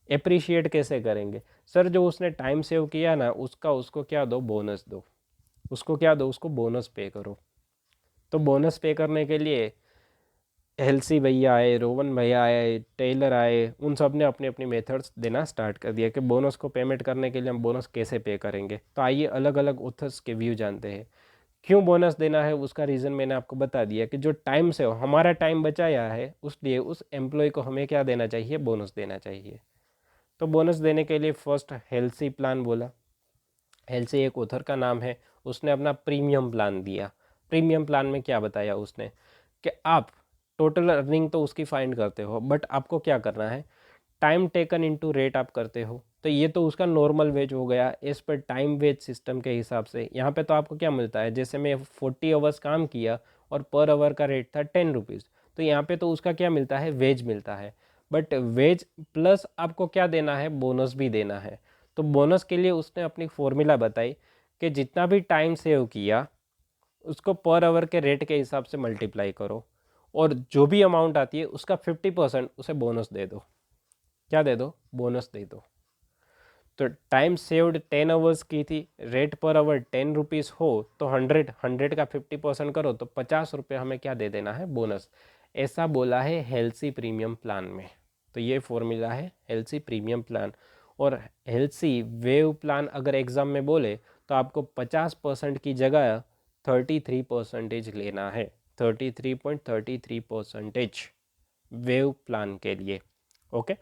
अप्रिशिएट कैसे करेंगे सर? जो उसने टाइम सेव किया ना, उसका उसको क्या दो, बोनस दो। उसको क्या दो, उसको बोनस पे करो। तो बोनस पे करने के लिए एलसी भैया आए, रोवन भैया आए, टेलर आए, उन सब ने अपनी अपनी मेथड्स देना स्टार्ट कर दिया कि बोनस को पेमेंट करने के लिए हम बोनस कैसे पे करेंगे। तो आइए अलग अलग ऑथर्स के व्यू जानते हैं। क्यों बोनस देना है उसका रीज़न मैंने आपको बता दिया कि जो टाइम से हमारा टाइम बचाया है, उसलिए उस एम्प्लॉय को हमें क्या देना चाहिए, बोनस देना चाहिए। तो बोनस देने के लिए फर्स्ट हेल्सी प्लान बोला। हेल्सी एक ऑथर का नाम है, उसने अपना प्रीमियम प्लान दिया। प्रीमियम प्लान में क्या बताया उसने कि आप टोटल अर्निंग तो उसकी फाइंड करते हो, बट आपको क्या करना है, टाइम टेकन इनटू रेट आप करते हो। तो ये तो उसका नॉर्मल वेज हो गया इस पर टाइम वेज सिस्टम के हिसाब से। यहाँ पे तो आपको क्या मिलता है, जैसे मैं 40 आवर्स काम किया और पर आवर का रेट था 10 रुपीज़, तो यहाँ पे तो उसका क्या मिलता है, वेज मिलता है। बट वेज प्लस आपको क्या देना है, बोनस भी देना है। तो बोनस के लिए उसने अपनी फॉर्मूला बताई कि जितना भी टाइम सेव किया उसको पर आवर के रेट के हिसाब से मल्टीप्लाई करो, और जो भी अमाउंट आती है उसका 50% उसे बोनस दे दो। क्या दे दो, बोनस दे दो। तो टाइम सेव्ड 10 आवर्स की थी, रेट पर आवर 10 रुपीज़ हो, तो 100 का 50% करो तो 50 रुपये हमें क्या दे देना है, बोनस। ऐसा बोला है हेल्सी प्रीमियम प्लान में। तो ये फॉर्मूला है हेल्सी प्रीमियम प्लान। और हेल्सी वेव प्लान अगर एग्ज़ाम में बोले तो आपको 50% की जगह 33% लेना है, 33.33% वेव प्लान के लिए। ओके।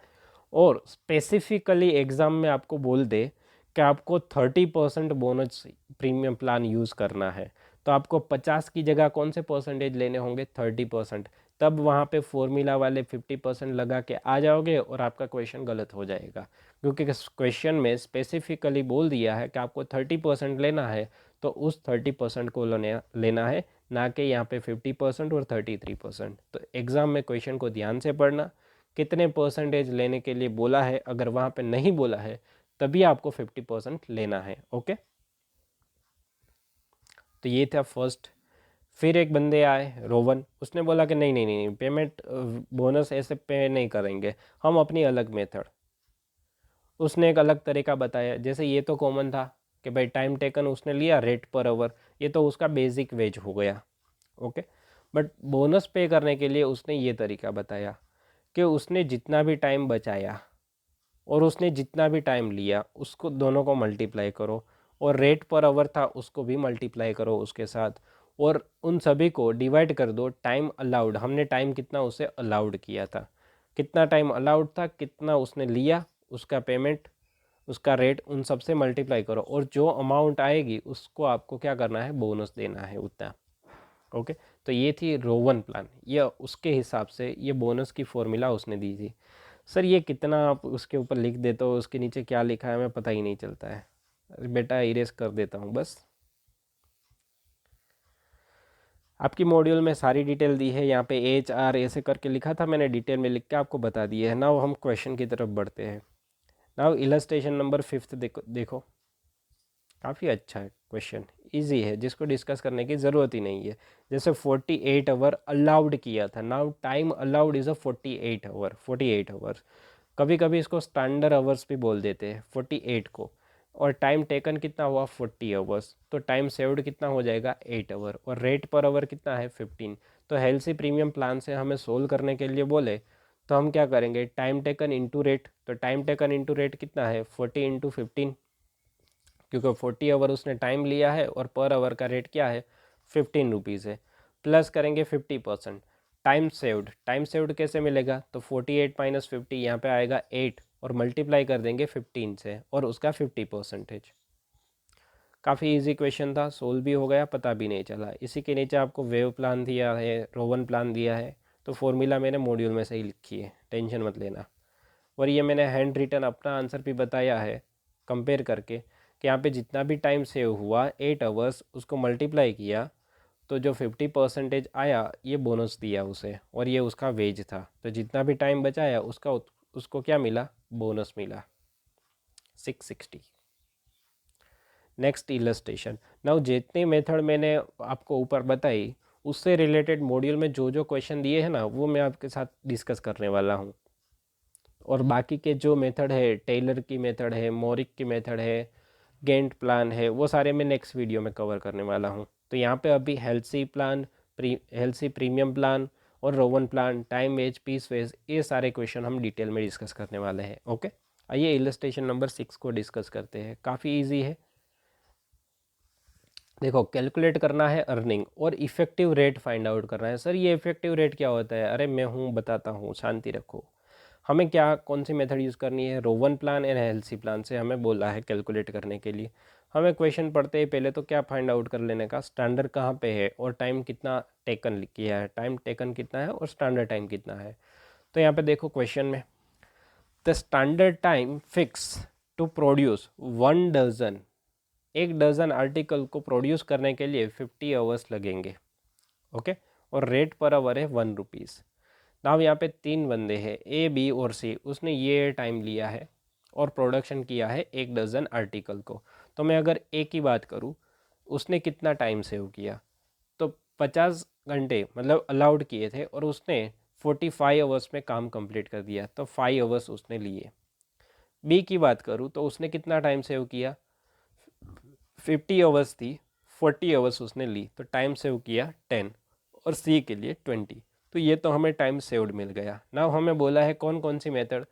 और स्पेसिफिकली एग्ज़ाम में आपको बोल दे कि आपको 30% बोनस प्रीमियम प्लान यूज़ करना है, तो आपको 50 की जगह कौन से परसेंटेज लेने होंगे, 30%। तब वहाँ पे फॉर्मूला वाले 50% लगा के आ जाओगे और आपका क्वेश्चन गलत हो जाएगा, क्योंकि क्वेश्चन में स्पेसिफिकली बोल दिया है कि आपको 30% लेना है, तो उस 30% को लेना है, ना कि यहाँ पे 50% और 33%। तो एग्ज़ाम में क्वेश्चन को ध्यान से पढ़ना, कितने परसेंटेज लेने के लिए बोला है, अगर वहाँ पे नहीं बोला है तभी आपको 50% लेना है। ओके। तो ये था फर्स्ट। फिर एक बंदे आए रोवन, उसने बोला कि नहीं नहीं नहीं, पेमेंट बोनस ऐसे पे नहीं करेंगे, हम अपनी अलग मेथड। उसने एक अलग तरीका बताया। जैसे ये तो कॉमन था कि भाई टाइम टेकन उसने लिया, रेट पर आवर, ये तो उसका बेसिक वेज हो गया। ओके। बट बोनस पे करने के लिए उसने ये तरीका बताया कि उसने जितना भी टाइम बचाया और उसने जितना भी टाइम लिया उसको दोनों को मल्टीप्लाई करो, और रेट पर आवर था उसको भी मल्टीप्लाई करो उसके साथ, और उन सभी को डिवाइड कर दो टाइम अलाउड, हमने टाइम कितना उसे अलाउड किया था, कितना टाइम अलाउड था, कितना उसने लिया, उसका पेमेंट, उसका रेट, उन सब से मल्टीप्लाई करो, और जो अमाउंट आएगी उसको आपको क्या करना है, बोनस देना है उतना। ओके। तो ये थी रोवन प्लान, ये उसके हिसाब से ये बोनस की फॉर्मूला उसने दी थी। सर ये कितना आप उसके ऊपर लिख देते हो, उसके नीचे क्या लिखा है हमें पता ही नहीं चलता है। अरे बेटा इरेज कर देता हूँ बस। आपकी मॉड्यूल में सारी डिटेल दी है, यहाँ पे HR ऐसे करके लिखा था, मैंने डिटेल में लिख के आपको बता दिए है। नाउ हम क्वेश्चन की तरफ बढ़ते हैं। नाउ इलस्ट्रेशन नंबर 5 देखो, काफ़ी अच्छा है क्वेश्चन, इजी है, जिसको डिस्कस करने की ज़रूरत ही नहीं है। जैसे 48 आवर अलाउड किया था, now time allowed is a 48 hour, 48 hours. कभी कभी इसको स्टैंडर्ड आवर्स भी बोल देते हैं 48 को। और टाइम टेकन कितना हुआ, 40 आवर्स, तो टाइम सेव्ड कितना हो जाएगा, 8 आवर, और रेट पर आवर कितना है, 15। तो हेल्सी प्रीमियम प्लान से हमें सोल्व करने के लिए बोले तो हम क्या करेंगे, टाइम टेकन इंटू रेट। तो टाइम टेकन इंटू रेट कितना है, 40 इंटू 15, क्योंकि 40 आवर उसने टाइम लिया है और पर आवर का रेट क्या है, 15 रुपीज़ है। प्लस करेंगे 50%, टाइम सेव्ड। टाइम सेव्ड कैसे मिलेगा, तो 48 माइनस 50, यहाँ पे आएगा 8, और मल्टीप्लाई कर देंगे 15 से, और उसका 50%। काफ़ी इजी क्वेश्चन था, सोल्व भी हो गया, पता भी नहीं चला। इसी के नीचे आपको वेव प्लान दिया है, रोवन प्लान दिया है, तो फॉर्मूला मैंने मॉड्यूल में से ही लिखी है, टेंशन मत लेना। और ये मैंने हैंड रिटन अपना आंसर भी बताया है कंपेयर करके, कि यहाँ पे जितना भी टाइम सेव हुआ 8 आवर्स उसको मल्टीप्लाई किया तो जो 50% आया ये बोनस दिया उसे, और ये उसका वेज था। तो जितना भी टाइम बचाया उसको क्या मिला, बोनस मिला 660। Next illustration. नाउ जितनी मेथड मैंने आपको ऊपर बताई उससे रिलेटेड मॉड्यूल में जो जो क्वेश्चन दिए हैं ना वो मैं आपके साथ डिस्कस करने वाला हूँ। और बाकी के जो मेथड है, टेलर की मेथड है, मोरिक की मेथड है, गेंट प्लान है, वो सारे मैं नेक्स्ट वीडियो में कवर करने वाला हूँ। तो यहाँ पे अभी Halsey plan, Halsey premium plan और Rowan plan, time wage, piece wage, ये सारे क्वेश्चन हम डिटेल में डिस्कस करने वाले हैं। ओके, आइए इलस्ट्रेशन नंबर 6 को डिस्कस करते हैं। काफ़ी ईजी है। देखो, कैलकुलेट करना है अर्निंग और इफेक्टिव रेट फाइंड आउट करना है। सर ये इफेक्टिव रेट क्या होता है? अरे मैं हूँ, बताता हूँ, शांति रखो। हमें क्या, कौन सी मेथड यूज़ करनी है? Rowan plan and Halsey plan से हमें बोला है कैलकुलेट करने के लिए। हमें क्वेश्चन पढ़ते ही पहले तो क्या फाइंड आउट कर लेने का, स्टैंडर्ड कहाँ पे है और टाइम कितना टेकन किया है, टाइम टेकन कितना है और स्टैंडर्ड टाइम कितना है। तो यहाँ पे देखो क्वेश्चन में, the standard time fix to produce 1 dozen, 1 dozen article को प्रोड्यूस करने के लिए 50 आवर्स लगेंगे। ओके, और रेट पर आवर है 1 रुपीज़। नाउ यहाँ पे 3 बंदे हैं, ए, बी और सी। उसने ये टाइम लिया है और प्रोडक्शन किया है 1 डजन आर्टिकल को। तो मैं अगर ए की बात करूँ, उसने कितना टाइम सेव किया, तो 50 घंटे मतलब अलाउड किए थे और उसने 45 आवर्स में काम कंप्लीट कर दिया, तो 5 आवर्स उसने लिए। बी की बात करूँ तो उसने कितना टाइम सेव किया, 50 आवर्स थी, 40 आवर्स उसने ली, तो टाइम सेव किया 10, और सी के लिए 20। तो ये तो हमें टाइम सेव्ड मिल गया। नाउ हमें बोला है कौन कौन सी मेथड,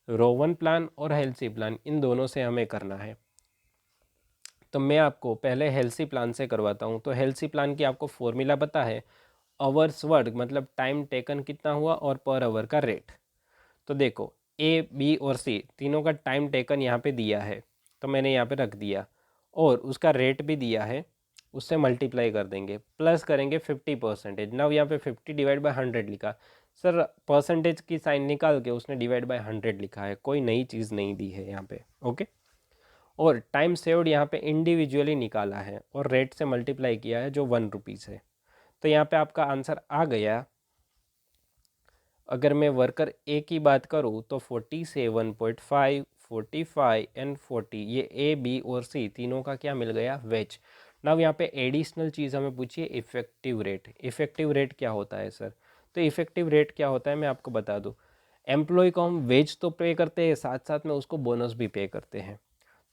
रोवन प्लान और हेल्सी प्लान, इन दोनों से हमें करना है। तो मैं आपको पहले हेल्सी प्लान से करवाता हूँ। तो हेल्सी प्लान की आपको फॉर्मूला पता है, आवर्स वर्क मतलब टाइम टेकन कितना हुआ और पर आवर का रेट। तो देखो, ए, बी और सी तीनों का टाइम टेकन यहाँ पे दिया है, तो मैंने यहाँ पे रख दिया, और उसका रेट भी दिया है, उससे मल्टीप्लाई कर देंगे, प्लस करेंगे 50%। नाउ यहाँ पे 50 डिवाइड बाय 100 लिखा। सर परसेंटेज की साइन निकाल के उसने डिवाइड बाय 100 लिखा है, कोई नई चीज़ नहीं दी है यहाँ पे। ओके, और टाइम सेव्ड यहाँ पे इंडिविजुअली निकाला है और रेट से मल्टीप्लाई किया है जो 1 रुपीज़ है। तो यहाँ पे आपका आंसर आ गया। अगर मैं वर्कर ए की बात करूँ तो 47.5, 45 एंड 40, ये ए, बी और सी तीनों का क्या मिल गया, वेज। नाउ यहाँ पे एडिशनल चीज़ हमें पूछिए, इफेक्टिव रेट। इफेक्टिव रेट क्या होता है सर? तो इफेक्टिव रेट क्या होता है मैं आपको बता दूँ। एम्प्लॉय को हम वेज तो पे करते हैं, साथ साथ में उसको बोनस भी पे करते हैं।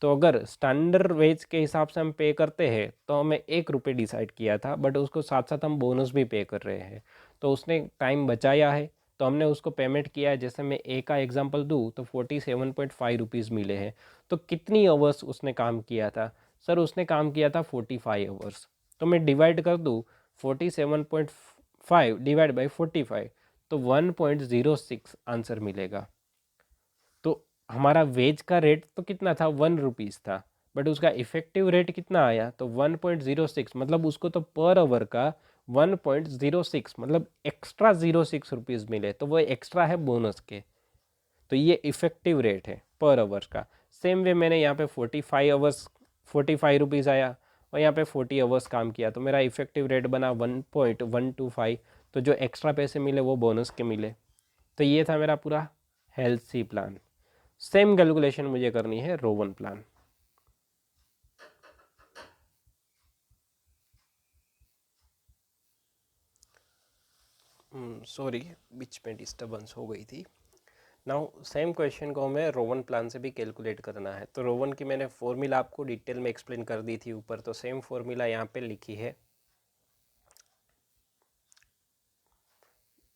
तो अगर स्टैंडर्ड वेज के हिसाब से हम पे करते हैं तो हमें 1 रुपये डिसाइड किया था, बट उसको साथ साथ हम बोनस भी पे कर रहे हैं। तो उसने टाइम बचाया है तो हमने उसको पेमेंट किया है। जैसे मैं ए का एग्जांपल दूँ तो 47.5 रुपीज़ मिले हैं। तो कितनी आवर्स उसने काम किया था? सर उसने काम किया था 45 आवर्स। तो मैं डिवाइड कर दूँ 47.5 डिवाइड बाई 45, तो 1.06 आंसर मिलेगा। तो हमारा वेज का रेट तो कितना था, 1 रुपीज़ था, बट उसका इफेक्टिव रेट कितना आया, तो 1.06, मतलब उसको तो पर आवर का 1.06 मतलब एक्स्ट्रा 06 रुपीज़ मिले, तो वो एक्स्ट्रा है बोनस के। तो ये इफेक्टिव रेट है पर आवर्स का। सेम वे मैंने यहाँ पे 45 आवर्स, 45 रुपीज़ आया, और यहाँ पे 40 आवर्स काम किया, तो मेरा इफेक्टिव रेट बना 1.125। तो जो एक्स्ट्रा पैसे मिले वो बोनस के मिले। तो ये था मेरा पूरा हेल्थी प्लान। सेम कैलकुलेशन मुझे करनी है रोवन प्लान। सॉरी, बीच में डिस्टर्बेंस हो गई थी। नाउ सेम क्वेश्चन को हमें रोवन प्लान से भी कैलकुलेट करना है। तो रोवन की मैंने फॉर्मूला आपको डिटेल में एक्सप्लेन कर दी थी ऊपर, तो सेम फॉर्मूला यहाँ पे लिखी है,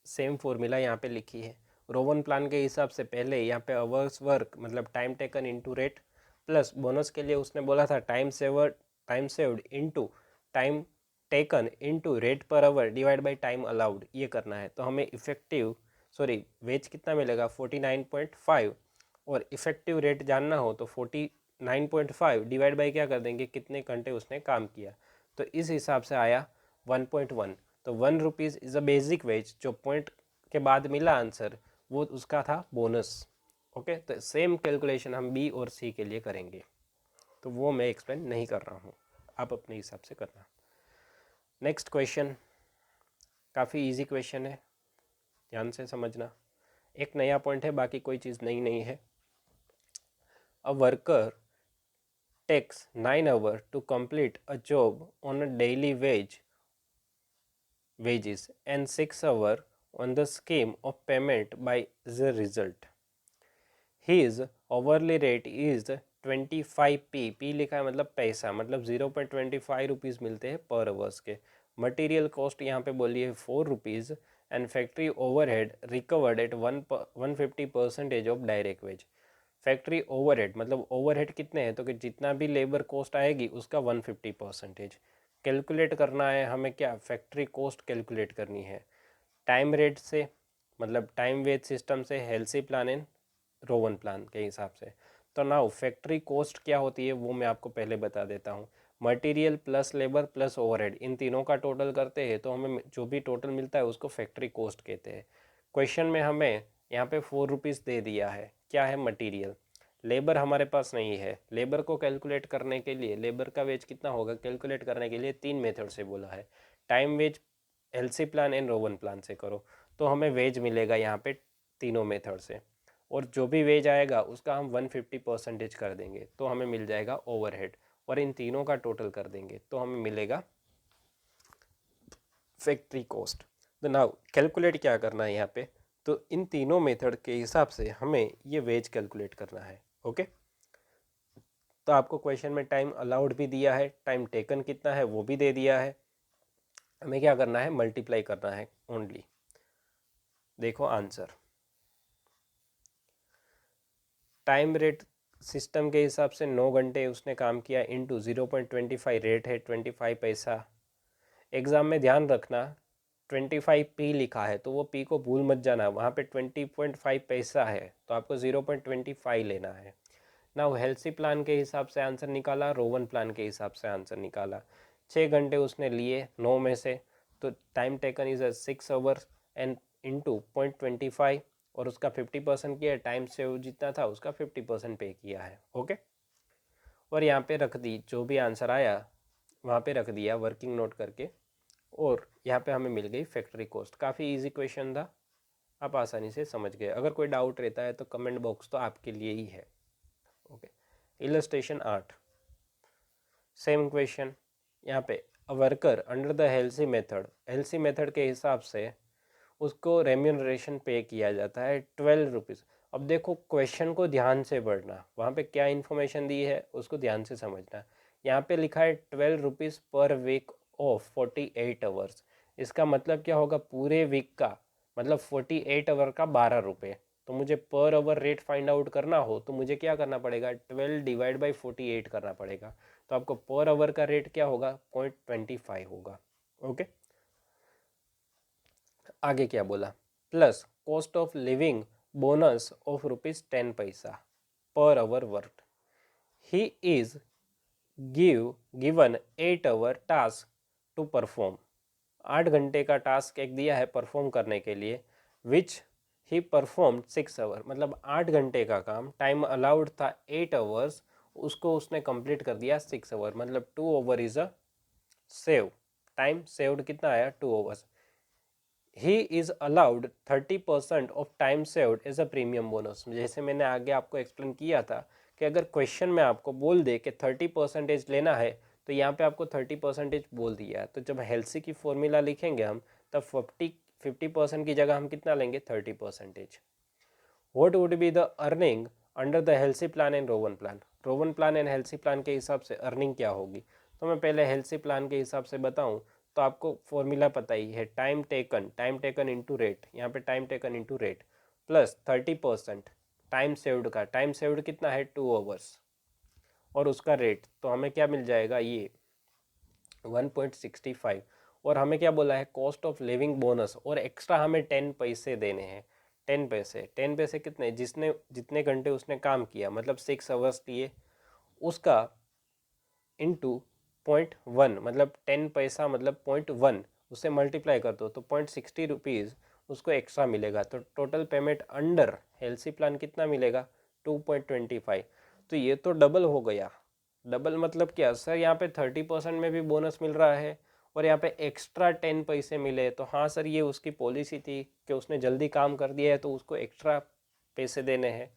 सेम फॉर्मूला यहाँ पे लिखी है। रोवन प्लान के हिसाब से पहले यहाँ पे आवर्स वर्क मतलब time taken into rate, plus bonus के लिए उसने बोला था time saved into time taken into rate per hour divide by time allowed, ये करना है। तो हमें वेज कितना मिलेगा, 49.5, और इफेक्टिव रेट जानना हो तो 49.5 डिवाइड बाई क्या कर देंगे, कितने घंटे उसने काम किया। तो इस हिसाब से आया 1.1। तो 1 rupees is a basic veg, जो पॉइंट के बाद मिला आंसर वो उसका था बोनस। ओके, तो सेम कैलकुलेशन हम बी और सी के लिए करेंगे। तो वो मैं एक्सप्लेन नहीं कर रहा हूँ, आप अपने हिसाब से करना। नेक्स्ट क्वेश्चन काफ़ी इजी क्वेश्चन है, ध्यान से समझना। एक नया पॉइंट है, बाकी कोई चीज़ नई नहीं है। A worker takes 9 hours to complete a job on a daily wages and 6 hours on the scheme of payment by the result. His hourly rate is 25p, p लिखा है मतलब पैसा, मतलब 0.25 रुपीज़ मिलते हैं पर आवर्स के। मटेरियल कॉस्ट यहाँ पे बोली है 4 rupees and factory overhead recovered at 150% of direct wage. Factory overhead मतलब ओवरहेड कितने हैं, तो कि जितना भी लेबर कॉस्ट आएगी उसका 150%। कैलकुलेट करना है हमें क्या, फैक्ट्री कॉस्ट कैलकुलेट करनी है टाइम रेट से, मतलब टाइम वेज सिस्टम से, Halsey plan and Rowan plan के हिसाब से। तो नाउ फैक्ट्री कॉस्ट क्या होती है वो मैं आपको पहले बता देता हूँ। Material plus labour plus overhead, इन तीनों का टोटल करते हैं तो हमें जो भी टोटल मिलता है उसको फैक्ट्री कॉस्ट कहते हैं। क्वेश्चन में हमें यहाँ पे 4 रुपीज़ दे दिया है, क्या है मटीरियल। लेबर हमारे पास नहीं है, लेबर को कैलकुलेट करने के लिए, लेबर का वेज कितना होगा कैलकुलेट करने के लिए 3 मेथड से बोला है। Time wage, Halsey plan and Rowan plan से करो तो हमें वेज मिलेगा यहाँ पे तीनों मेथड से, और जो भी वेज आएगा उसका हम 150% कर देंगे तो हमें मिल जाएगा ओवरहेड, और इन तीनों का टोटल कर देंगे तो हमें मिलेगा फैक्ट्री कॉस्ट। तो नाउ कैलकुलेट क्या करना है यहाँ पे, तो इन तीनों मेथड के हिसाब से हमें ये वेज कैलकुलेट करना है। ओके, तो आपको क्वेश्चन में टाइम अलाउड भी दिया है, टाइम टेकन कितना है वो भी दे दिया है, हमें क्या करना है मल्टीप्लाई करना है ओनली। देखो आंसर, टाइम रेट सिस्टम के हिसाब से 9 घंटे उसने काम किया इंटू 0.25 रेट है 25 पैसा। एग्ज़ाम में ध्यान रखना 25p लिखा है तो वो p को भूल मत जाना, वहाँ पे 20.5 पैसा है तो आपको 0.25 लेना है ना। हेल्सी प्लान के हिसाब से आंसर निकाला, रोवन प्लान के हिसाब से आंसर निकाला। 6 घंटे उसने लिए 9 में से, तो time taken is 6 hours and into 0.25, और उसका 50% किया, टाइम से जितना था उसका 50% पे किया है। ओके, और यहाँ पे रख दी जो भी आंसर आया वहाँ पे रख दिया वर्किंग नोट करके, और यहाँ पे हमें मिल गई फैक्ट्री कॉस्ट। काफ़ी इजी क्वेश्चन था, आप आसानी से समझ गए। अगर कोई डाउट रहता है तो कमेंट बॉक्स तो आपके लिए ही है। Okay, illustration 8, same question. यहाँ पे a worker under the Halsey method, Halsey method के हिसाब से उसको रेम्यूनरेशन पे किया जाता है 12 रुपीज़। अब देखो क्वेश्चन को ध्यान से पढ़ना, वहाँ पे क्या इन्फॉर्मेशन दी है उसको ध्यान से समझना। यहाँ पे लिखा है 12 रुपीज़ पर वीक ऑफ 48 आवर्स। इसका मतलब क्या होगा, पूरे वीक का मतलब 48 आवर का 12 रुपये। तो मुझे per hour rate find out करना हो तो मुझे क्या करना पड़ेगा, 12 डिवाइड बाई 48 करना पड़ेगा। तो आपको पर आवर का रेट क्या होगा, 0.25 होगा। ओके, आगे क्या बोला, plus cost of living bonus of ₹10 पैसा per hour work. He is given 8 hour task to perform, 8 घंटे का टास्क एक दिया है परफॉर्म करने के लिए, विच ही परफॉर्म 6 आवर, मतलब 8 घंटे का काम, टाइम अलाउड था 8 आवर्स, उसको उसने कंप्लीट कर दिया 6 आवर, मतलब 2 hour is a save, time saved कितना आया 2 hours. He is allowed 30% of time saved as a premium bonus. जैसे मैंने आगे आपको एक्सप्लेन किया था कि अगर क्वेश्चन में आपको बोल दे कि 30% लेना है तो यहाँ पे आपको 30% बोल दिया है, तो जब हेल्सी की फॉर्मूला लिखेंगे हम तब 50% की जगह हम कितना लेंगे 30%। What would be the earning under the Halsey plan and Rowan plan, Rowan plan and Halsey plan के हिसाब से अर्निंग क्या होगी। तो मैं पहले हेल्सी प्लान के हिसाब से बताऊं तो आपको फॉर्मूला पता ही है, टाइम टेकन इंटू रेट, यहाँ पे time taken into rate plus 30% time saved का, टाइम सेव्ड कितना है 2 आवर्स, और उसका रेट, तो हमें क्या मिल जाएगा ये 1.65। और हमें क्या बोला है कॉस्ट ऑफ लिविंग बोनस, और एक्स्ट्रा हमें 10 पैसे देने हैं। 10 पैसे कितने, जिसने जितने घंटे उसने काम किया मतलब 6 आवर्स लिए उसका इंटू 0.1, मतलब 10 पैसा मतलब 0.1, उससे मल्टीप्लाई कर दो तो 0.60 रुपीज़ उसको एक्स्ट्रा मिलेगा। तो total payment under Halsey plan कितना मिलेगा 2.25। तो ये तो डबल हो गया, डबल मतलब क्या सर, यहाँ पे 30% में भी बोनस मिल रहा है और यहाँ पे एक्स्ट्रा 10 पैसे मिले, तो हाँ सर ये उसकी पॉलिसी थी कि उसने जल्दी काम कर दिया है तो उसको एक्स्ट्रा पैसे देने हैं।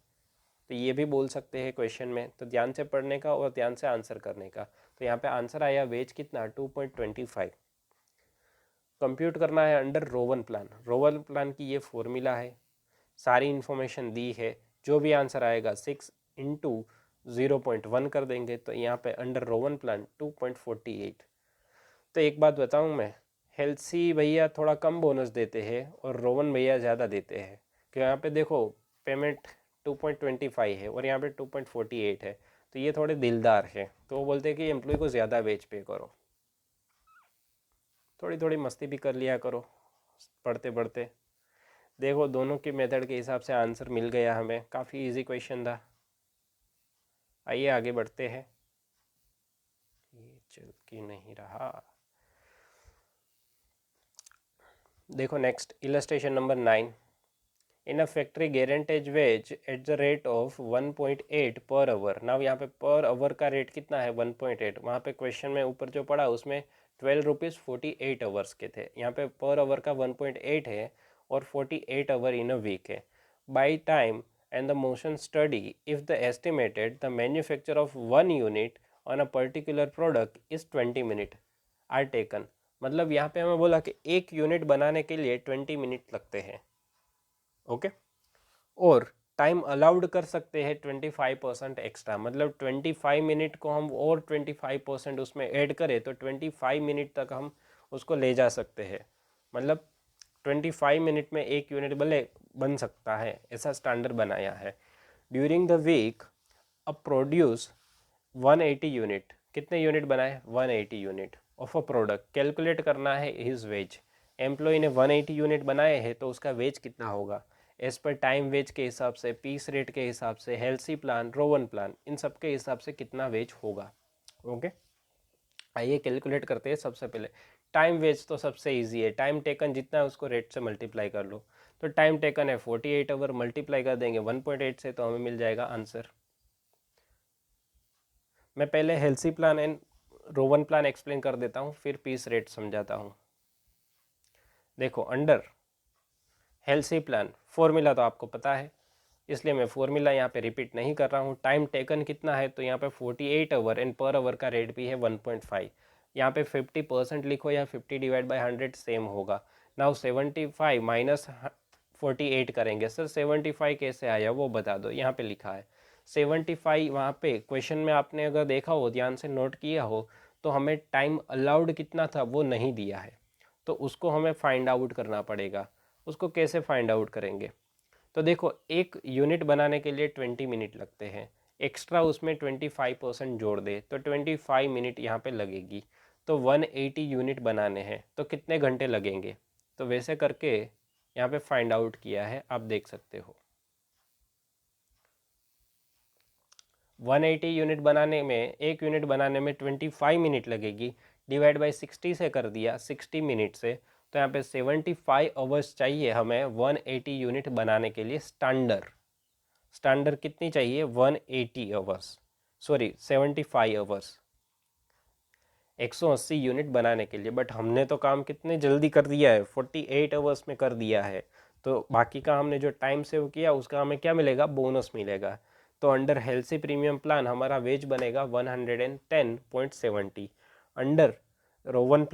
तो ये भी बोल सकते हैं क्वेश्चन में, तो ध्यान से पढ़ने का और ध्यान से आंसर करने का। तो यहाँ पे आंसर आया वेज कितना 2.25। कंप्यूट करना है under Rowan plan. Rowan plan की ये फॉर्मूला है, सारी इन्फॉर्मेशन दी है। जो भी आंसर आएगा 6 इंटू 0.1 कर देंगे, तो यहाँ पे अंडर रोवन प्लान 2.48। तो एक बात बताऊँ मैं, हेल्सी भैया थोड़ा कम बोनस देते हैं और रोवन भैया ज़्यादा देते हैं। कि यहाँ पे देखो पेमेंट 2.25 है और यहाँ पे 2.48 है, तो ये थोड़े दिलदार है, तो वो बोलते हैं कि एम्प्लॉय को ज़्यादा वेज पे करो। थोड़ी थोड़ी मस्ती भी कर लिया करो पढ़ते पढ़ते। देखो दोनों के मेथड के हिसाब से आंसर मिल गया हमें, काफ़ी इजी क्वेश्चन था। आइए आगे बढ़ते हैं, ये चल के नहीं रहा। देखो next illustration number 9। In a factory guaranteed wage at the rate of 1.8 per our. Now यहाँ पे पर आवर का रेट कितना है 1.8। वहाँ पे क्वेश्चन में ऊपर जो पढ़ा उसमें 12 रुपीज़ 48 आवर्स के थे, यहाँ पे पर आवर का 1.8 है और 48 आवर इन अ वीक है। By time and the motion study if the estimated the manufacture of 1 unit on a particular product is 20 minute are taken. मतलब यहाँ पे हमें बोला कि एक यूनिट बनाने के लिए 20 मिनट लगते हैं। ओके, और टाइम अलाउड कर सकते हैं 25% एक्स्ट्रा, मतलब 25 मिनट को हम और 25% उसमें ऐड करें तो 25 मिनट तक हम उसको ले जा सकते हैं। मतलब 25 मिनट में एक यूनिट भले बन सकता है, ऐसा स्टैंडर्ड बनाया है। ड्यूरिंग द वीक अब प्रोड्यूस 180 यूनिट। कितने यूनिट बनाए 180 unit of a product. Calculate करना है हिज वेज। एम्प्लॉय ने 180 यूनिट बनाए हैं तो उसका वेज कितना होगा एज पर टाइम वेज के हिसाब से, पीस रेट के हिसाब से, हेल्सी प्लान, रोवन प्लान, इन सब के हिसाब से कितना वेज होगा। ओके, आइए कैलकुलेट करते हैं। सबसे पहले टाइम वेज तो सबसे इजी है, टाइम टेकन जितना है उसको रेट से मल्टीप्लाई कर लो। तो टाइम टेकन है 48 आवर, मल्टीप्लाई कर देंगे 1.8 से तो हमें मिल जाएगा आंसर। मैं पहले Halsey plan and Rowan plan explain कर देता हूँ, फिर पीस रेट समझाता हूँ। देखो अंडर हेल्सी प्लान फॉर्मूला तो आपको पता है, इसलिए मैं फॉर्मूला यहाँ पे रिपीट नहीं कर रहा हूँ। टाइम टेकन कितना है तो यहाँ पे 48 आवर एंड पर आवर का रेट भी है 1.5। यहाँ पे 50% लिखो या 50 डिवाइड बाई 100 सेम होगा। नाउ 75 माइनस 48 करेंगे। सर 75 कैसे आया वो बता दो, यहाँ पे लिखा है 75। वहाँ पे क्वेश्चन में आपने अगर देखा हो, ध्यान से नोट किया हो, तो हमें टाइम अलाउड कितना था वो नहीं दिया है, तो उसको हमें फाइंड आउट करना पड़ेगा। उसको कैसे फाइंड आउट करेंगे, तो देखो एक यूनिट बनाने के लिए 20 मिनट लगते हैं, एक्स्ट्रा उसमें 25% जोड़ दे तो 25 मिनट यहाँ पे लगेगी। तो 180 यूनिट बनाने हैं तो कितने घंटे लगेंगे, तो वैसे करके यहाँ पे फाइंड आउट किया है, आप देख सकते हो। 180 यूनिट बनाने में, एक यूनिट बनाने में 25 मिनट लगेगी, डिवाइड बाई 60 से कर दिया 60 मिनट से, तो यहाँ पे 75 आवर्स चाहिए हमें 180 यूनिट बनाने के लिए। स्टैंडर्ड कितनी चाहिए 180 आवर्स, सॉरी 75 आवर्स 180 यूनिट बनाने के लिए। बट हमने तो काम कितने जल्दी कर दिया है, 48 आवर्स में कर दिया है, तो बाकी का हमने जो टाइम सेव किया उसका हमें क्या मिलेगा, बोनस मिलेगा। तो अंडर हेल्सी प्रीमियम प्लान हमारा वेज बनेगा 110.70। अंडर रोवन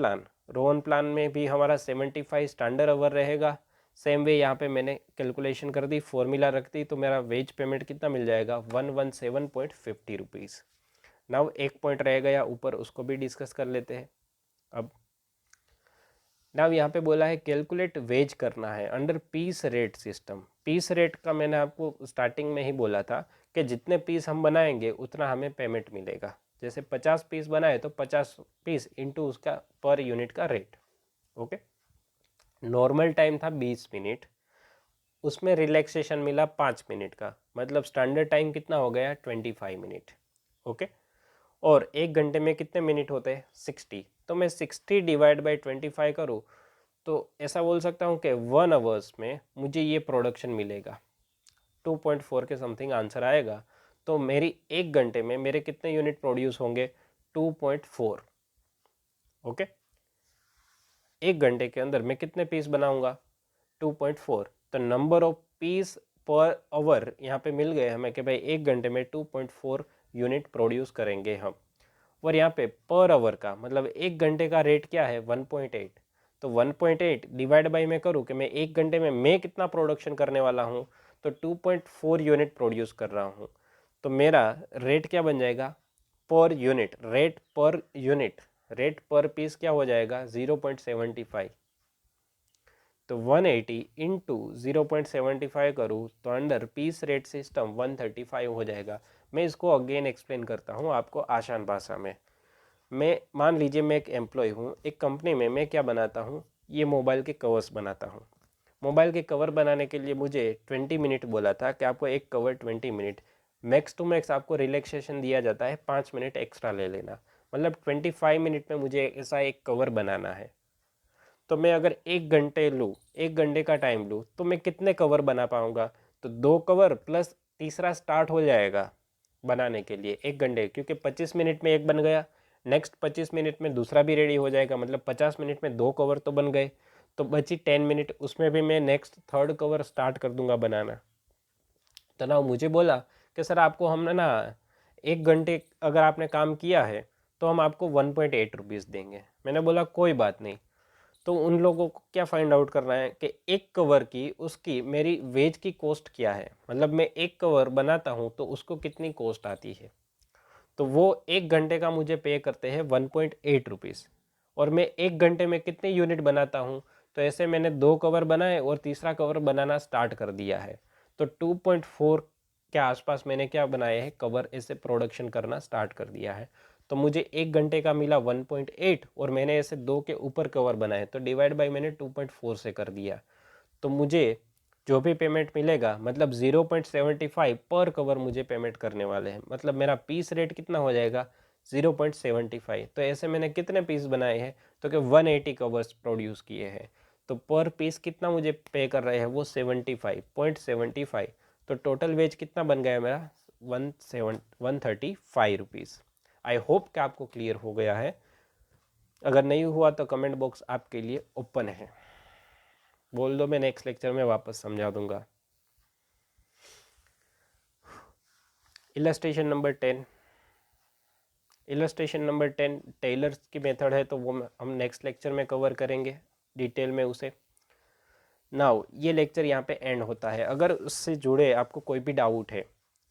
प्लान में भी हमारा 75 स्टैंडर्ड आवर रहेगा। सेम वे यहाँ पे मैंने कैलकुलेशन कर दी, फॉर्मूला रख दी, तो मेरा वेज पेमेंट कितना मिल जाएगा 117.50 रुपीज़। नाउ एक पॉइंट रह गया ऊपर, उसको भी डिस्कस कर लेते हैं। अब नाउ यहाँ पे बोला है कैलकुलेट वेज करना है under piece rate system. Piece rate का मैंने आपको स्टार्टिंग में ही बोला था कि जितने पीस हम बनाएंगे उतना हमें पेमेंट मिलेगा। जैसे 50 पीस बनाए तो 50 पीस इंटू उसका पर यूनिट का रेट। ओके, नॉर्मल टाइम था 20 मिनट, उसमें रिलैक्सेशन मिला 5 मिनट का, मतलब स्टैंडर्ड टाइम कितना हो गया 25 मिनट। ओके, और एक घंटे में कितने मिनट होते हैं 60, तो मैं 60 डिवाइड बाई 25 करूँ तो ऐसा बोल सकता हूँ कि 1 आवर्स में मुझे ये प्रोडक्शन मिलेगा, 2.4 के समथिंग आंसर आएगा। तो मेरी 1 घंटे में मेरे कितने यूनिट प्रोड्यूस होंगे? 2.4। ओके, 1 घंटे के अंदर मैं कितने पीस बनाऊंगा? 2.4। तो number of peace per hour यहाँ पे मिल गए हमें कि भाई 1 घंटे में 2.4 यूनिट प्रोड्यूस करेंगे हम। और यहाँ पे पर आवर का मतलब 1 घंटे का रेट क्या है? 1.8। तो 1.8 डिवाइड बाई मैं करूँ कि मैं 1 घंटे में मैं कितना प्रोडक्शन करने वाला हूँ, तो 2.4 यूनिट प्रोड्यूस कर रहा हूँ। तो मेरा रेट क्या बन जाएगा? Per unit, rate per unit, rate पर पीस क्या हो जाएगा? 0.75। तो 180 इंटू 0.75 करूँ तो अंडर पीस रेट सिस्टम 135 हो जाएगा। मैं इसको अगेन एक्सप्लेन करता हूँ आपको आसान भाषा में। मैं मान लीजिए मैं एक एम्प्लॉय हूँ, एक कंपनी में मैं क्या बनाता हूँ? ये मोबाइल के कवर्स बनाता हूँ। मोबाइल के कवर बनाने के लिए मुझे 20 मिनट बोला था कि आपको एक cover 20 minute, max to max आपको रिलैक्सेशन दिया जाता है 5 मिनट एक्स्ट्रा ले लेना, मतलब 25 मिनट में मुझे ऐसा एक कवर बनाना है। तो मैं अगर 1 घंटे लूँ, 1 घंटे का टाइम लूँ, तो मैं कितने कवर बना पाऊँगा? तो 2 कवर प्लस तीसरा स्टार्ट हो जाएगा बनाने के लिए 1 घंटे, क्योंकि 25 मिनट में एक बन गया, नेक्स्ट 25 मिनट में दूसरा भी रेडी हो जाएगा, मतलब 50 मिनट में 2 कवर तो बन गए। तो बची 10 मिनट, उसमें भी मैं नेक्स्ट थर्ड कवर स्टार्ट कर दूंगा बनाना। तो ना मुझे बोला कि सर आपको हमने ना 1 घंटे अगर आपने काम किया है तो हम आपको 1.8 रुपीज़ देंगे। मैंने बोला कोई बात नहीं। तो उन लोगों को क्या फाइंड आउट करना है कि एक कवर की उसकी मेरी वेज की कॉस्ट क्या है, मतलब मैं एक कवर बनाता हूँ तो उसको कितनी कॉस्ट आती है। तो वो 1 घंटे का मुझे पे करते हैं 1.8 रुपीज़, और मैं 1 घंटे में कितने यूनिट बनाता हूँ? तो ऐसे मैंने 2 कवर बनाए और तीसरा कवर बनाना स्टार्ट कर दिया है। तो 2.4 के आसपास मैंने क्या बनाए हैं? कवर ऐसे प्रोडक्शन करना स्टार्ट कर दिया है। तो मुझे 1 घंटे का मिला 1.8 और मैंने ऐसे 2 के ऊपर कवर बनाए, तो डिवाइड बाई मैंने 2.4 से कर दिया। तो मुझे जो भी पेमेंट मिलेगा मतलब 0.75 पर कवर मुझे पेमेंट करने वाले हैं, मतलब मेरा पीस रेट कितना हो जाएगा? 0.75। तो ऐसे मैंने कितने पीस बनाए हैं? तो कि 180 कवर्स प्रोड्यूस किए हैं। तो पर पीस कितना मुझे पे कर रहे हैं? वो 75.75। तो टोटल वेज कितना बन गया मेरा? 135 रुपीज़। आई होप कि आपको क्लियर हो गया है। अगर नहीं हुआ तो कमेंट बॉक्स आपके लिए ओपन है, बोल दो, मैं नेक्स्ट लेक्चर में वापस समझा दूंगा। Illustration number 10, illustration number 10 Taylor's की मेथड है, तो वो हम नेक्स्ट लेक्चर में कवर करेंगे डिटेल में उसे। नाउ ये लेक्चर यहाँ पे एंड होता है। अगर उससे जुड़े आपको कोई भी डाउट है,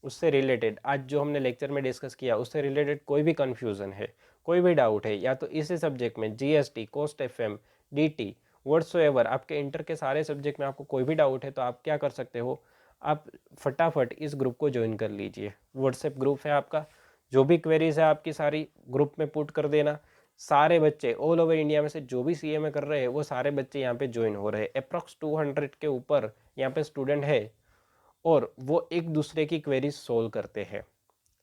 उससे रिलेटेड आज जो हमने लेक्चर में डिस्कस किया उससे रिलेटेड कोई भी कन्फ्यूज़न है, कोई भी डाउट है, या तो इसी सब्जेक्ट में GST, cost FM, DT, whatsoever, आपके इंटर के सारे सब्जेक्ट में आपको कोई भी डाउट है, तो आप क्या कर सकते हो? आप फटाफट इस ग्रुप को ज्वाइन कर लीजिए। व्हाट्सएप ग्रुप है आपका, जो भी क्वेरीज है आपकी सारी ग्रुप में पुट कर देना। सारे बच्चे ऑल ओवर इंडिया में से जो भी सीए में कर रहे हैं वो सारे बच्चे यहाँ पे ज्वाइन हो रहे हैं। अप्रॉक्स 200 के ऊपर यहाँ पे स्टूडेंट है और वो एक दूसरे की क्वेरीज सोल्व करते हैं,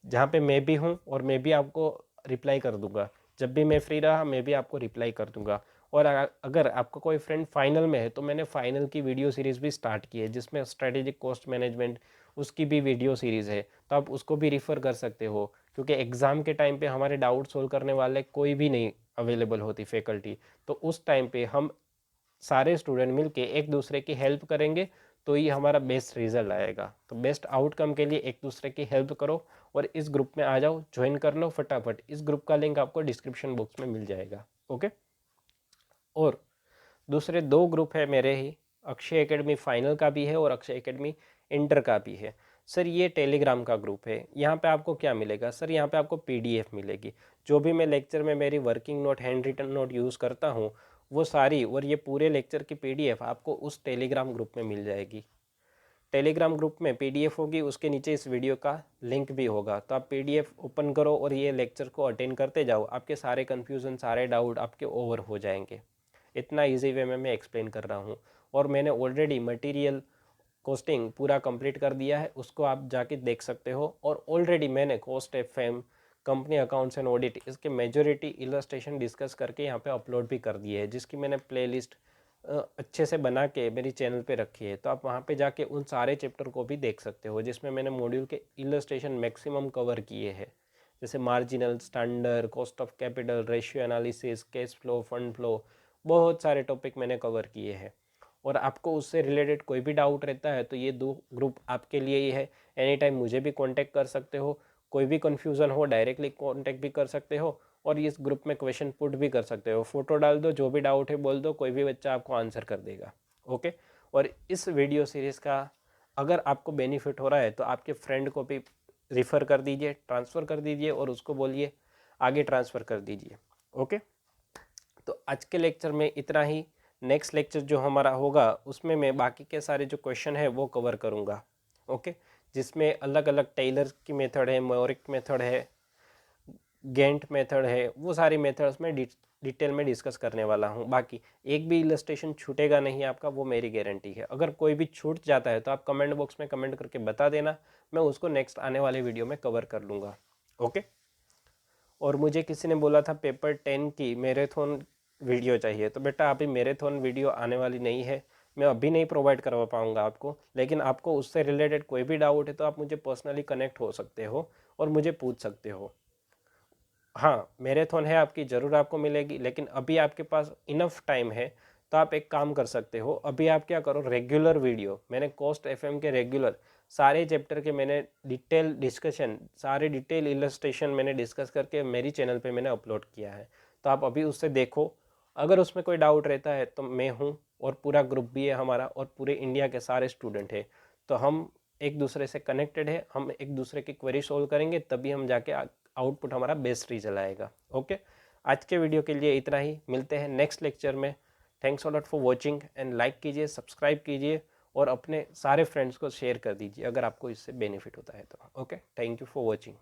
जहाँ पे मैं भी हूँ और मैं भी आपको रिप्लाई कर दूंगा। जब भी मैं फ्री रहा मैं भी आपको रिप्लाई कर दूंगा। और अगर आपका कोई फ्रेंड फाइनल में है तो मैंने फाइनल की वीडियो सीरीज़ भी स्टार्ट की है, जिसमें स्ट्रेटेजिक कॉस्ट मैनेजमेंट उसकी भी वीडियो सीरीज़ है, तो आप उसको भी रिफ़र कर सकते हो। क्योंकि एग्ज़ाम के टाइम पे हमारे डाउट सोल्व करने वाले कोई भी नहीं अवेलेबल होती फैकल्टी, तो उस टाइम पे हम सारे स्टूडेंट मिलके एक दूसरे की हेल्प करेंगे, तो ये हमारा बेस्ट रिजल्ट आएगा। तो बेस्ट आउटकम के लिए एक दूसरे की हेल्प करो और इस ग्रुप में आ जाओ, ज्वाइन कर लो फटाफट। इस ग्रुप का लिंक आपको डिस्क्रिप्शन बॉक्स में मिल जाएगा। ओके, और दूसरे 2 ग्रुप है मेरे ही, अक्षय एकेडमी फाइनल का भी है और अक्षय एकेडमी इंटर का भी है। सर ये टेलीग्राम का ग्रुप है, यहाँ पे आपको क्या मिलेगा? सर यहाँ पे आपको पीडीएफ मिलेगी, जो भी मैं लेक्चर में मेरी working note, hand written note use करता हूँ वो सारी, और ये पूरे लेक्चर की पीडीएफ आपको उस टेलीग्राम ग्रुप में मिल जाएगी। टेलीग्राम ग्रुप में पीडीएफ होगी, उसके नीचे इस वीडियो का लिंक भी होगा, तो आप पीडीएफ ओपन करो और ये लेक्चर को अटेंड करते जाओ, आपके सारे कन्फ्यूज़न, सारे डाउट आपके ओवर हो जाएंगे। इतना इजी वे में मैं एक्सप्लेन कर रहा हूँ। और मैंने ऑलरेडी मटेरियल कॉस्टिंग पूरा कंप्लीट कर दिया है, उसको आप जाके देख सकते हो। और ऑलरेडी मैंने cost FM, company accounts and audit, इसके मेजोरिटी इलस्ट्रेशन डिस्कस करके यहाँ पे अपलोड भी कर दिए है, जिसकी मैंने प्लेलिस्ट अच्छे से बना के मेरी चैनल पे रखी है, तो आप वहाँ पे जाके उन सारे चैप्टर को भी देख सकते हो, जिसमें मैंने मॉड्यूल के इलस्ट्रेशन मैक्सिमम कवर किए हैं, जैसे marginal, standard, cost of capital, ratio analysis, cash flow, fund flow, बहुत सारे टॉपिक मैंने कवर किए हैं। और आपको उससे रिलेटेड कोई भी डाउट रहता है तो ये 2 ग्रुप आपके लिए ही है। एनी टाइम मुझे भी कांटेक्ट कर सकते हो, कोई भी कन्फ्यूज़न हो डायरेक्टली कांटेक्ट भी कर सकते हो, और इस ग्रुप में क्वेश्चन पुट भी कर सकते हो। फोटो डाल दो, जो भी डाउट है बोल दो, कोई भी बच्चा आपको आंसर कर देगा। ओके। और इस वीडियो सीरीज़ का अगर आपको बेनिफिट हो रहा है तो आपके फ्रेंड को भी रिफ़र कर दीजिए, ट्रांसफ़र कर दीजिए, और उसको बोलिए आगे ट्रांसफ़र कर दीजिए। ओके। तो आज के लेक्चर में इतना ही। नेक्स्ट लेक्चर जो हमारा होगा उसमें मैं बाकी के सारे जो क्वेश्चन है वो कवर करूँगा। ओके। जिसमें अलग अलग टेलर की मेथड है, मोरिक मेथड है, गेंट मेथड है, वो सारी मेथड्स में डिटेल में डिस्कस करने वाला हूँ। बाकी एक भी इलस्ट्रेशन छूटेगा नहीं आपका, वो मेरी गारंटी है। अगर कोई भी छूट जाता है तो आप कमेंट बॉक्स में कमेंट करके बता देना, मैं उसको नेक्स्ट आने वाले वीडियो में कवर कर लूँगा। ओके। और मुझे किसी ने बोला था पेपर 10 की मैराथन वीडियो चाहिए, तो बेटा अभी मैराथन वीडियो आने वाली नहीं है, मैं अभी नहीं प्रोवाइड करवा पाऊँगा आपको। लेकिन आपको उससे रिलेटेड कोई भी डाउट है तो आप मुझे पर्सनली कनेक्ट हो सकते हो और मुझे पूछ सकते हो। हाँ, मैराथन है आपकी, ज़रूर आपको मिलेगी, लेकिन अभी आपके पास इनफ टाइम है, तो आप एक काम कर सकते हो। अभी आप क्या करो, रेगुलर वीडियो, मैंने कोस्ट एफएम के रेगुलर सारे चैप्टर के मैंने डिटेल डिस्कशन, सारे डिटेल इलस्ट्रेशन मैंने डिस्कस करके मेरी चैनल पे मैंने अपलोड किया है, तो आप अभी उससे देखो। अगर उसमें कोई डाउट रहता है तो मैं हूँ, और पूरा ग्रुप भी है हमारा, और पूरे इंडिया के सारे स्टूडेंट हैं, तो हम एक दूसरे से कनेक्टेड है, हम एक दूसरे की क्वेरी सोल्व करेंगे, तभी हम जाके आउटपुट हमारा बेस्ट रिजल्ट आएगा। ओके। आज के वीडियो के लिए इतना ही, मिलते हैं नेक्स्ट लेक्चर में। Thanks a lot for watching, and like कीजिए, सब्सक्राइब कीजिए, और अपने सारे फ्रेंड्स को शेयर कर दीजिए अगर आपको इससे बेनिफिट होता है तो। Okay, thank you for watching.